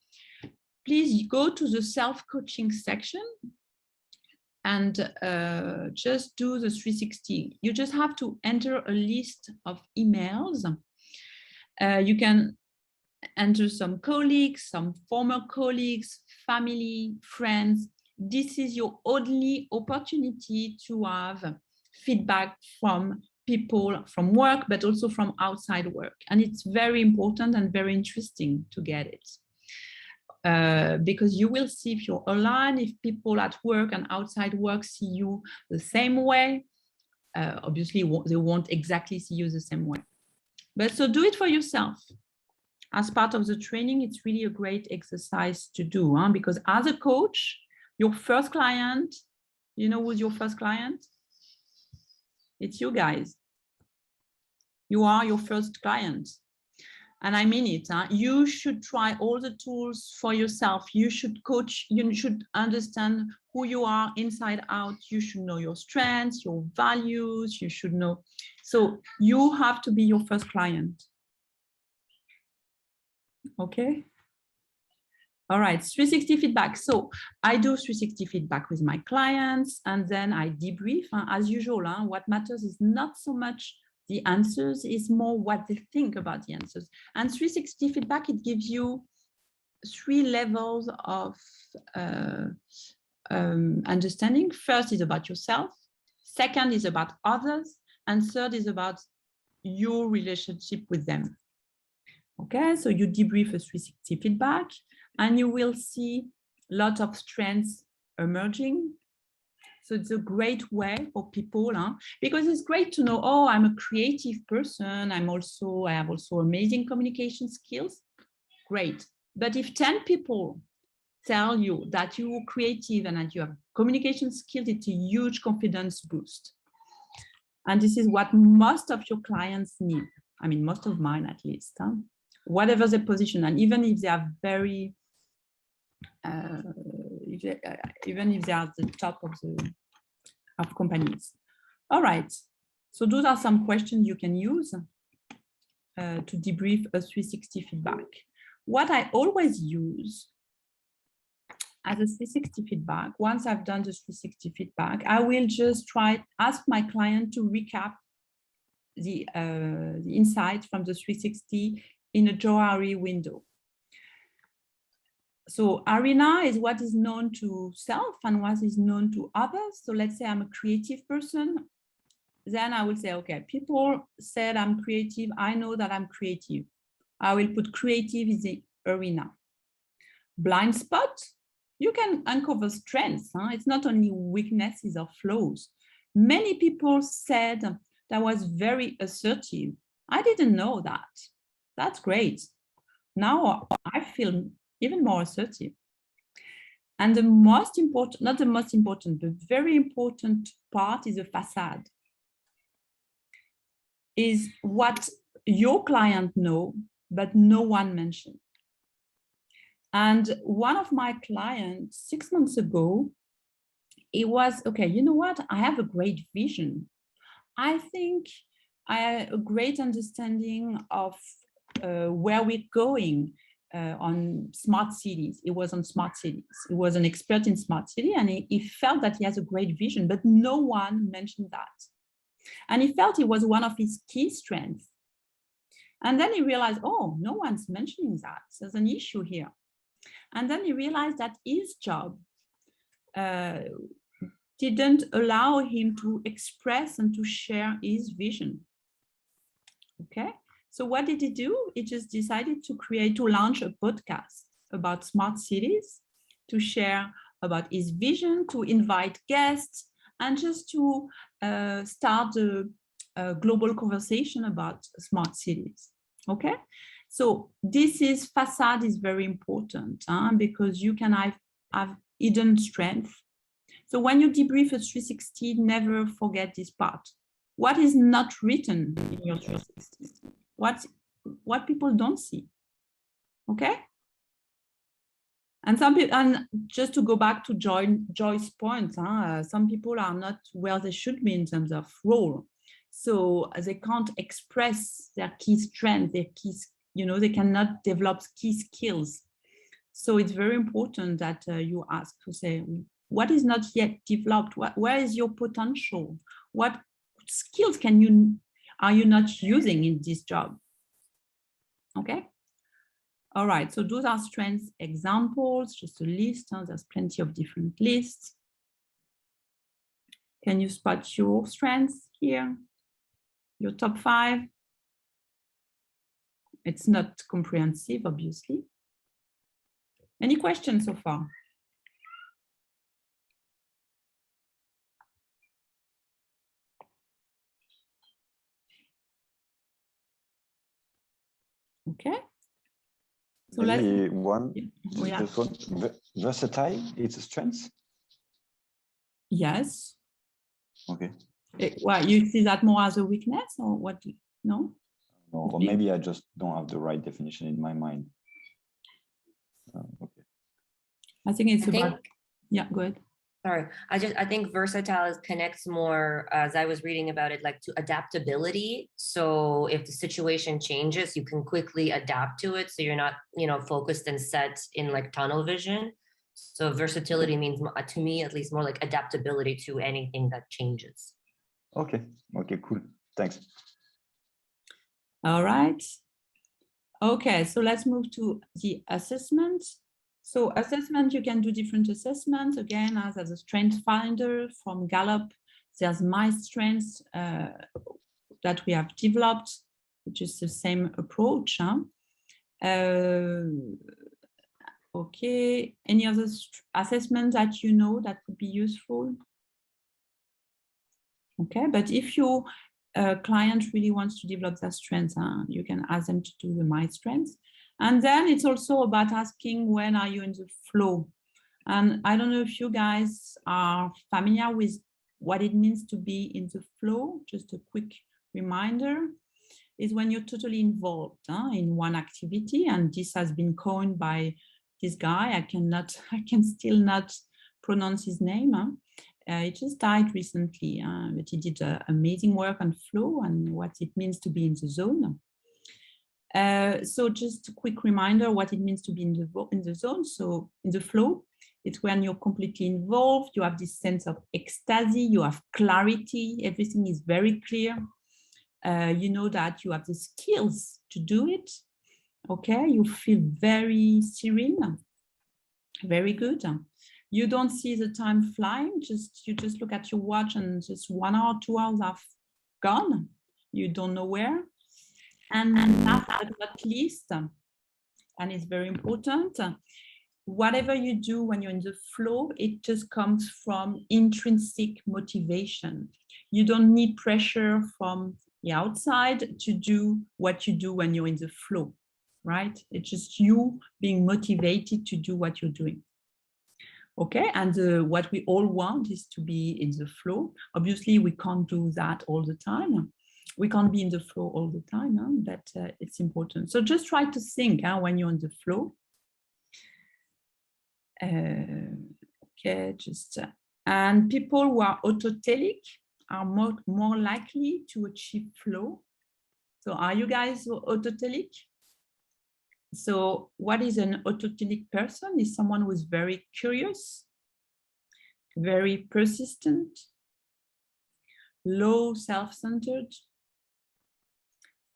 please go to the self-coaching section and just do the 360. You just have to enter a list of emails. You can enter some colleagues, some former colleagues, family, friends. This is your only opportunity to have feedback from people from work, but also from outside work. And it's very important and very interesting to get it. Because you will see if you're aligned, if people at work and outside work see you the same way. Obviously, they won't exactly see you the same way. But so do it for yourself. As part of the training, it's really a great exercise to do, because as a coach, your first client, you know who's your first client? It's you guys. You are your first client. And I mean it. You should try all the tools for yourself. You should coach. You should understand who you are inside out. You should know your strengths, your values. You should know. So you have to be your first client. Okay. All right, 360 feedback. So I do 360 feedback with my clients, and then I debrief. As usual, what matters is not so much the answers, is more what they think about the answers. And 360 feedback, it gives you 3 levels of understanding. First is about yourself. Second is about others. And third is about your relationship with them. Okay, so you debrief a 360 feedback, and you will see a lot of strengths emerging. So it's a great way for people, because it's great to know, oh, I'm a creative person. I have also amazing communication skills. Great. But if 10 people tell you that you're creative and that you have communication skills, it's a huge confidence boost. And this is what most of your clients need. I mean, most of mine at least. Whatever the position, and even if they are very, even if they are at the top of companies. All right, so those are some questions you can use to debrief a 360 feedback. What I always use as a 360 feedback, once I've done the 360 feedback, I will just ask my client to recap the insight from the 360 in a Johari window. So arena is what is known to self and what is known to others. So let's say I'm a creative person. Then I will say, okay, people said I'm creative. I know that I'm creative. I will put creative in the arena. Blind spot, you can uncover strengths. It's not only weaknesses or flaws. Many people said that I was very assertive. I didn't know that. That's great. Now I feel even more assertive. And the most important, not the most important, but very important part is the facade. Is what your client know, but no one mentioned. And one of my clients 6 months ago, it was, okay, you know what? I have a great vision. I think I have a great understanding of where we're going on smart cities. It was on smart cities. He was an expert in smart city, and he felt that he has a great vision, but no one mentioned that. And he felt it was one of his key strengths. And then he realized, oh, no one's mentioning that. So there's an issue here. And then he realized that his job didn't allow him to express and to share his vision. Okay. So what did he do? He just decided to launch a podcast about smart cities, to share about his vision, to invite guests, and just to start a global conversation about smart cities. Okay. So this facade is very important because you can have hidden strength. So when you debrief a 360, never forget this part. What is not written in your 360? What people don't see, okay? And some people, and just to go back to Joyce's point, some people are not where they should be in terms of role. So they can't express their key strengths, their key, they cannot develop key skills. So it's very important that you ask to say, what is not yet developed? Where is your potential? What skills are you not using in this job? Okay. All right, so those are strengths examples, just a list. There's plenty of different lists. Can you spot your strengths here? Your top 5? It's not comprehensive, obviously. Any questions so far? Okay. So maybe one, yeah. just one, versatile, it's a strength? Yes. Okay. Well, you see that more as a weakness or what? No? No, or maybe I just don't have the right definition in my mind. Okay. I think it's about, yeah, go ahead. Sorry, I think versatile connects more, as I was reading about it, like to adaptability. So if the situation changes, you can quickly adapt to it. So you're not, focused and set in like tunnel vision. So versatility means, to me at least, more like adaptability to anything that changes. Okay, cool. Thanks. All right. Okay, so let's move to the assessment. So assessment, you can do different assessments. Again, as a strength finder from Gallup, there's my strengths that we have developed, which is the same approach. Okay, any other assessment that that could be useful? Okay, but if your client really wants to develop their strengths, you can ask them to do the my strengths. And then it's also about asking, when are you in the flow? And I don't know if you guys are familiar with what it means to be in the flow. Just a quick reminder is when you're totally involved in one activity. And this has been coined by this guy. I can still not pronounce his name. He just died recently, but he did amazing work on flow and what it means to be in the zone. So just a quick reminder what it means to be in the zone. So in the flow, it's when you're completely involved, you have this sense of ecstasy, you have clarity, everything is very clear. You know that you have the skills to do it. Okay, you feel very serene, very good. You don't see the time flying, you just look at your watch and just 1 hour, 2 hours have gone. You don't know where. And last but not least, and it's very important, whatever you do when you're in the flow, it just comes from intrinsic motivation. You don't need pressure from the outside to do what you do when you're in the flow, right? It's just you being motivated to do what you're doing. Okay, and what we all want is to be in the flow. Obviously, we can't do that all the time. We can't be in the flow all the time, but it's important. So just try to think when you're in the flow. Okay, and people who are autotylic are more likely to achieve flow. So are you guys autotylic? So what is an autotylic person? Is someone who is very curious, very persistent, low self-centered,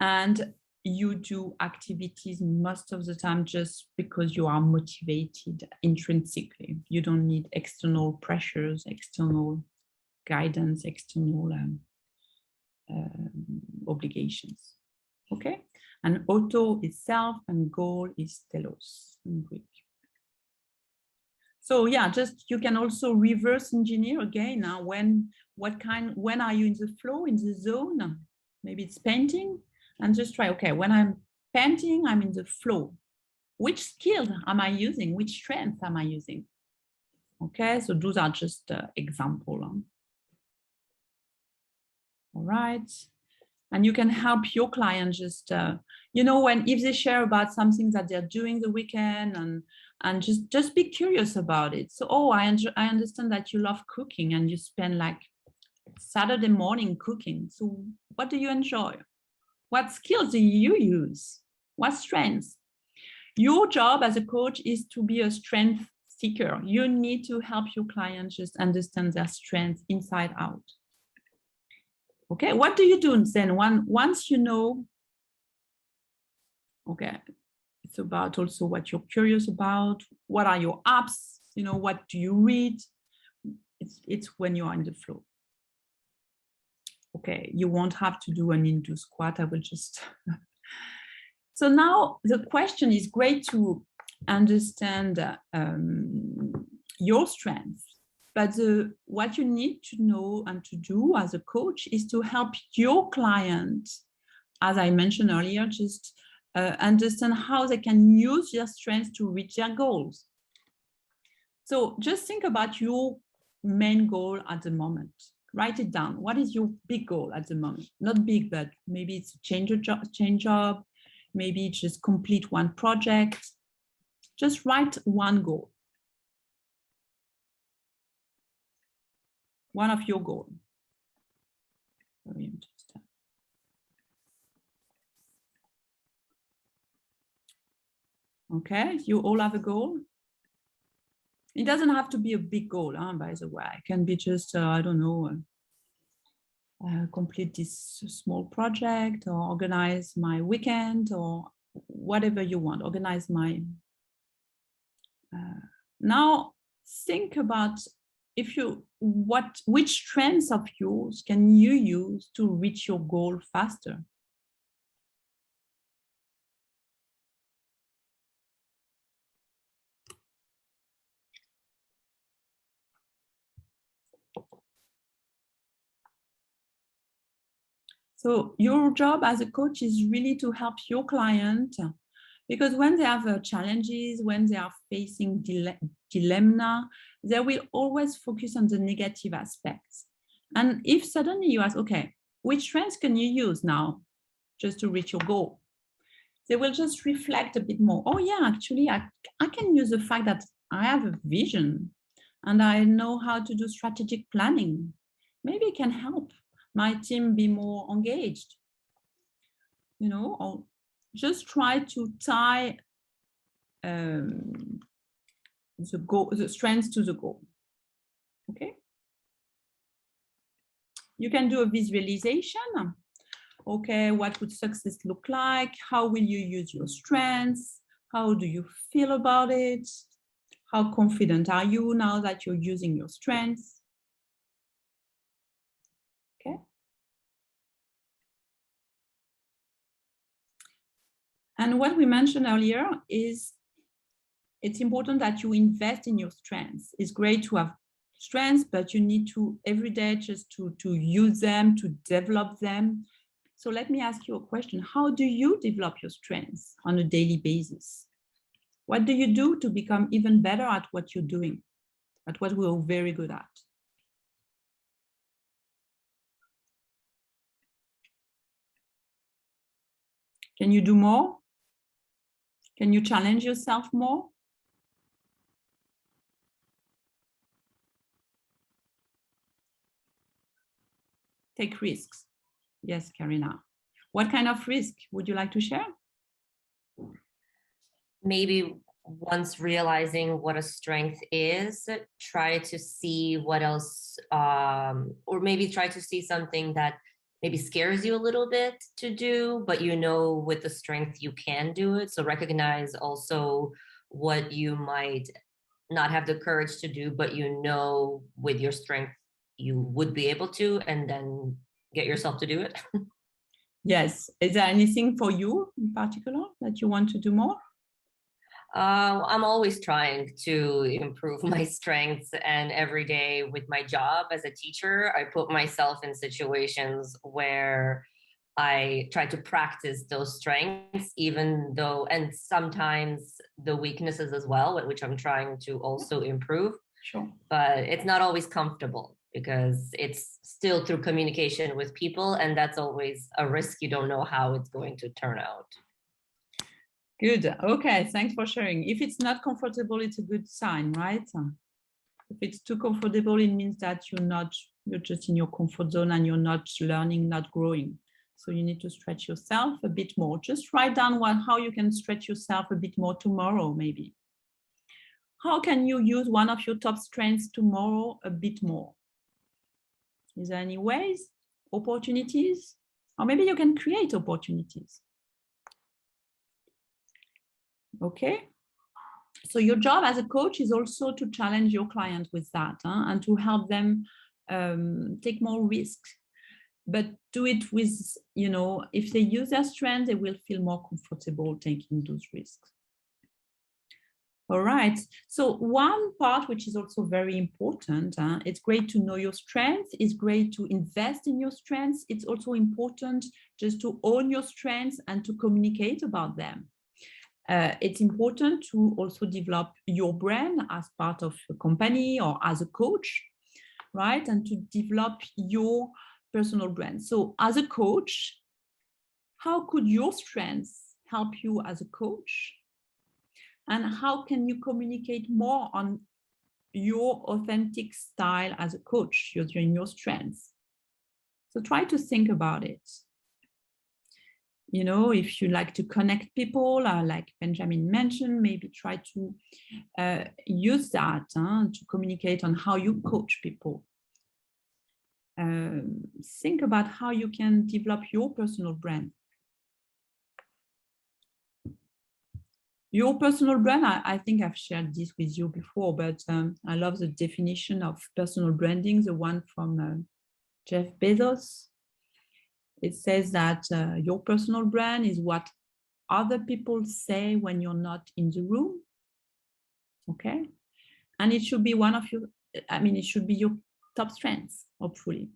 and you do activities most of the time just because you are motivated intrinsically. You don't need external pressures, external guidance, external obligations. Okay, and auto is self and goal is telos in Greek. So yeah, just you can also reverse engineer again. When are you in the flow, in the zone? Maybe it's painting. And just try, okay, when I'm painting, I'm in the flow. Which skill am I using? Which strength am I using? Okay, so those are just examples. All right. And you can help your client just, you know, if they share about something that they're doing the weekend and just be curious about it. So, oh, I understand that you love cooking and you spend like Saturday morning cooking. So what do you enjoy? What skills do you use? What strengths? Your job as a coach is to be a strength seeker. You need to help your client just understand their strengths inside out. Okay, what do you do then once you know? Okay, it's about also what you're curious about. What are your apps? You know, what do you read? It's when you're in the flow. Okay, you won't have to do an Hindu squat. I will just. So now the question is great to understand your strengths. But what you need to know and to do as a coach is to help your client, as I mentioned earlier, just understand how they can use their strengths to reach their goals. So just think about your main goal at the moment. Write it down. What is your big goal at the moment? Not big, but maybe it's change job, maybe just complete one project. Just write one goal. One of your goals. Very interesting. Okay, you all have a goal. It doesn't have to be a big goal, by the way. It can be just, I don't know, complete this small project or organize my weekend or whatever you want. Organize my... Now, think about which strengths of yours can you use to reach your goal faster? So your job as a coach is really to help your client, because when they have challenges, when they are facing dilemma, they will always focus on the negative aspects. And if suddenly you ask, okay, which strengths can you use now just to reach your goal? They will just reflect a bit more. Oh yeah, actually, I can use the fact that I have a vision and I know how to do strategic planning. Maybe it can help my team be more engaged, you know, or just try to tie the strengths to the goal. Okay. You can do a visualization. Okay, what would success look like? How will you use your strengths? How do you feel about it? How confident are you now that you're using your strengths? Okay. And what we mentioned earlier is it's important that you invest in your strengths. It's great to have strengths, but you need to every day just to use them, to develop them. So let me ask you a question. How do you develop your strengths on a daily basis? What do you do to become even better at what you're doing, at what we're very good at? Can you do more? Can you challenge yourself more? Take risks. Yes, Karina. What kind of risk would you like to share? Maybe once realizing what a strength is, try to see what else, or maybe try to see something that maybe scares you a little bit to do, but you know with the strength you can do it. So recognize also what you might not have the courage to do, but you know with your strength you would be able to, and then get yourself to do it. Yes. Is there anything for you in particular that you want to do more? I'm always trying to improve my strengths, and every day with my job as a teacher, I put myself in situations where I try to practice those strengths, even though, and sometimes the weaknesses as well, which I'm trying to also improve. Sure. But it's not always comfortable because it's still through communication with people, and that's always a risk. You don't know how it's going to turn out. Good. Okay, thanks for sharing. If it's not comfortable, it's a good sign, right? If it's too comfortable, it means that you're just in your comfort zone and you're not learning, not growing. So you need to stretch yourself a bit more. Just write down how you can stretch yourself a bit more tomorrow, maybe. How can you use one of your top strengths tomorrow a bit more? Is there any ways, opportunities? Or maybe you can create opportunities. Okay. So your job as a coach is also to challenge your client with that and to help them take more risks. But do it with, if they use their strength, they will feel more comfortable taking those risks. All right. So one part which is also very important, it's great to know your strengths. It's great to invest in your strengths. It's also important just to own your strengths and to communicate about them. It's important to also develop your brand as part of a company or as a coach, right? And to develop your personal brand. So as a coach, how could your strengths help you as a coach? And how can you communicate more on your authentic style as a coach, using your strengths? So try to think about it. If you like to connect people, like Benjamin mentioned, maybe try to use that to communicate on how you coach people. Think about how you can develop your personal brand. Your personal brand, I think I've shared this with you before, but I love the definition of personal branding, the one from Jeff Bezos. It says that your personal brand is what other people say when you're not in the room. Okay. And it should be it should be your top strengths, hopefully.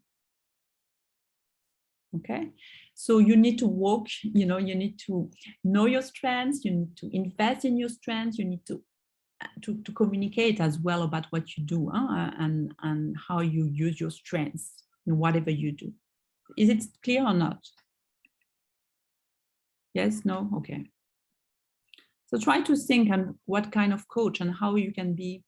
Okay. So you need to work, you need to know your strengths, you need to invest in your strengths, you need to communicate as well about what you do and how you use your strengths in whatever you do. Is it clear or not? Yes, no? Okay. So try to think on what kind of coach and how you can be.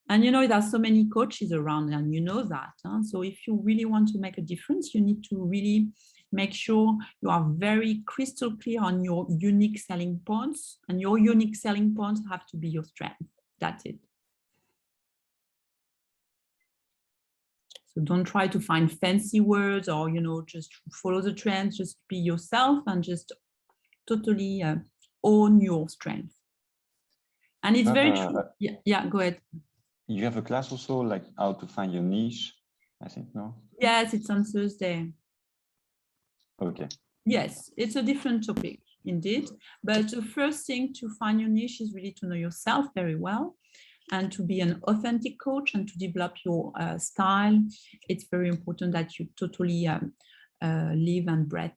And there's so many coaches around and that. So if you really want to make a difference, you need to really make sure you are very crystal clear on your unique selling points, and your unique selling points have to be your strength. That's it. So don't try to find fancy words or, just follow the trends, just be yourself and just totally own your strength. And it's very true. Yeah, go ahead. You have a class also, like how to find your niche, I think, no? Yes, it's on Thursday. Okay. Yes, it's a different topic indeed. But the first thing to find your niche is really to know yourself very well and to be an authentic coach and to develop your style. It's very important that you totally live and breathe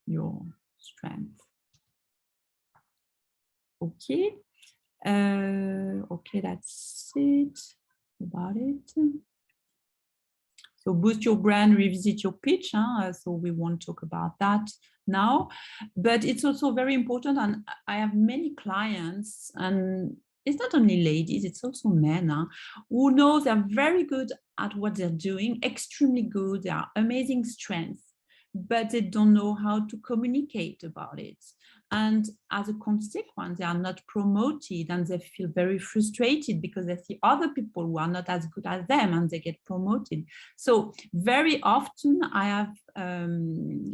your strength. Okay. Okay, that's it about it. So boost your brand, revisit your pitch. So we won't talk about that now, but it's also very important. And I have many clients, and it's not only ladies, it's also men who know they're very good at what they're doing, extremely good. They are amazing strengths, but they don't know how to communicate about it. And as a consequence, they are not promoted and they feel very frustrated because they see other people who are not as good as them and they get promoted. So very often I have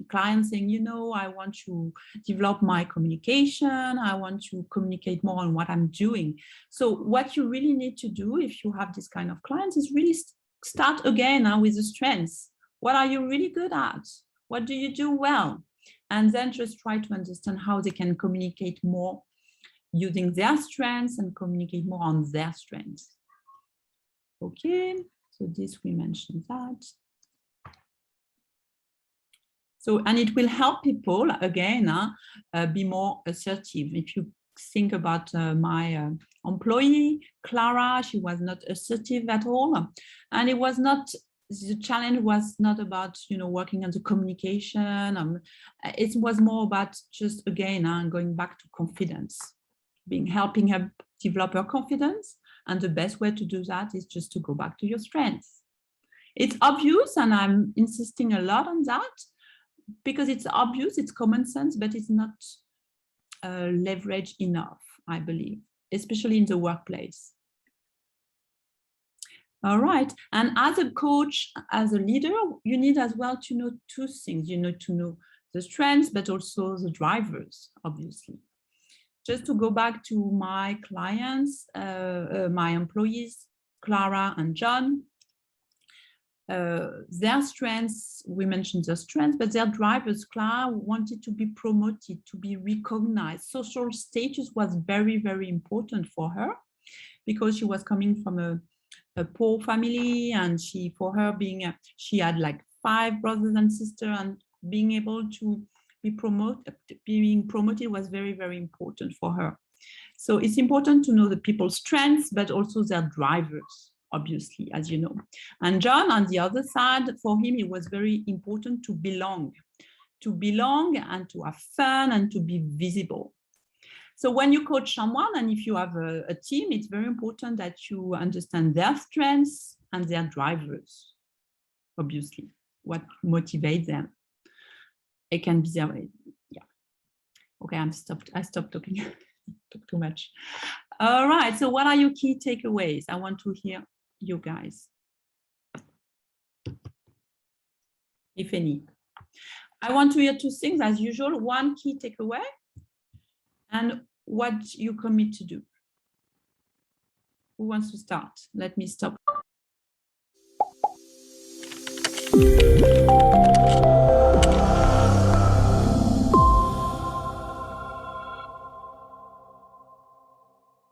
clients saying, I want to develop my communication. I want to communicate more on what I'm doing. So what you really need to do if you have this kind of clients is really start again with the strengths. What are you really good at? What do you do well? And then just try to understand how they can communicate more using their strengths and communicate more on their strengths. Okay, so this we mentioned that. So, and it will help people again be more assertive. If you think about my employee, Clara. She was not assertive at all. And it was not, the challenge was not about, working on the communication. It was more about just, again, going back to confidence, helping her develop her confidence. And the best way to do that is just to go back to your strengths. It's obvious, and I'm insisting a lot on that, because it's obvious, it's common sense, but it's not leveraged enough, I believe, especially in the workplace. All right, and as a coach, as a leader, you need as well to know two things. You need to know the strengths, but also the drivers, obviously. Just to go back to my clients, my employees, Clara and John, their strengths, we mentioned their strengths, but their drivers, Clara wanted to be promoted, to be recognized. Social status was very, very important for her, because she was coming from a poor family, and she had like 5 brothers and sisters, and being able to being promoted was very, very important for her. So it's important to know the people's strengths, but also their drivers, obviously, as you know. And John, on the other side, for him, it was very important to belong and to have fun and to be visible. So when you coach someone, and if you have a team, it's very important that you understand their strengths and their drivers, obviously, what motivates them. It can be their way. Yeah. Okay, I stopped talking. Talk too much. All right, so what are your key takeaways? I want to hear you guys, if any. I want to hear 2 things as usual. 1 key takeaway and what you commit to do. Who wants to start? Let me stop.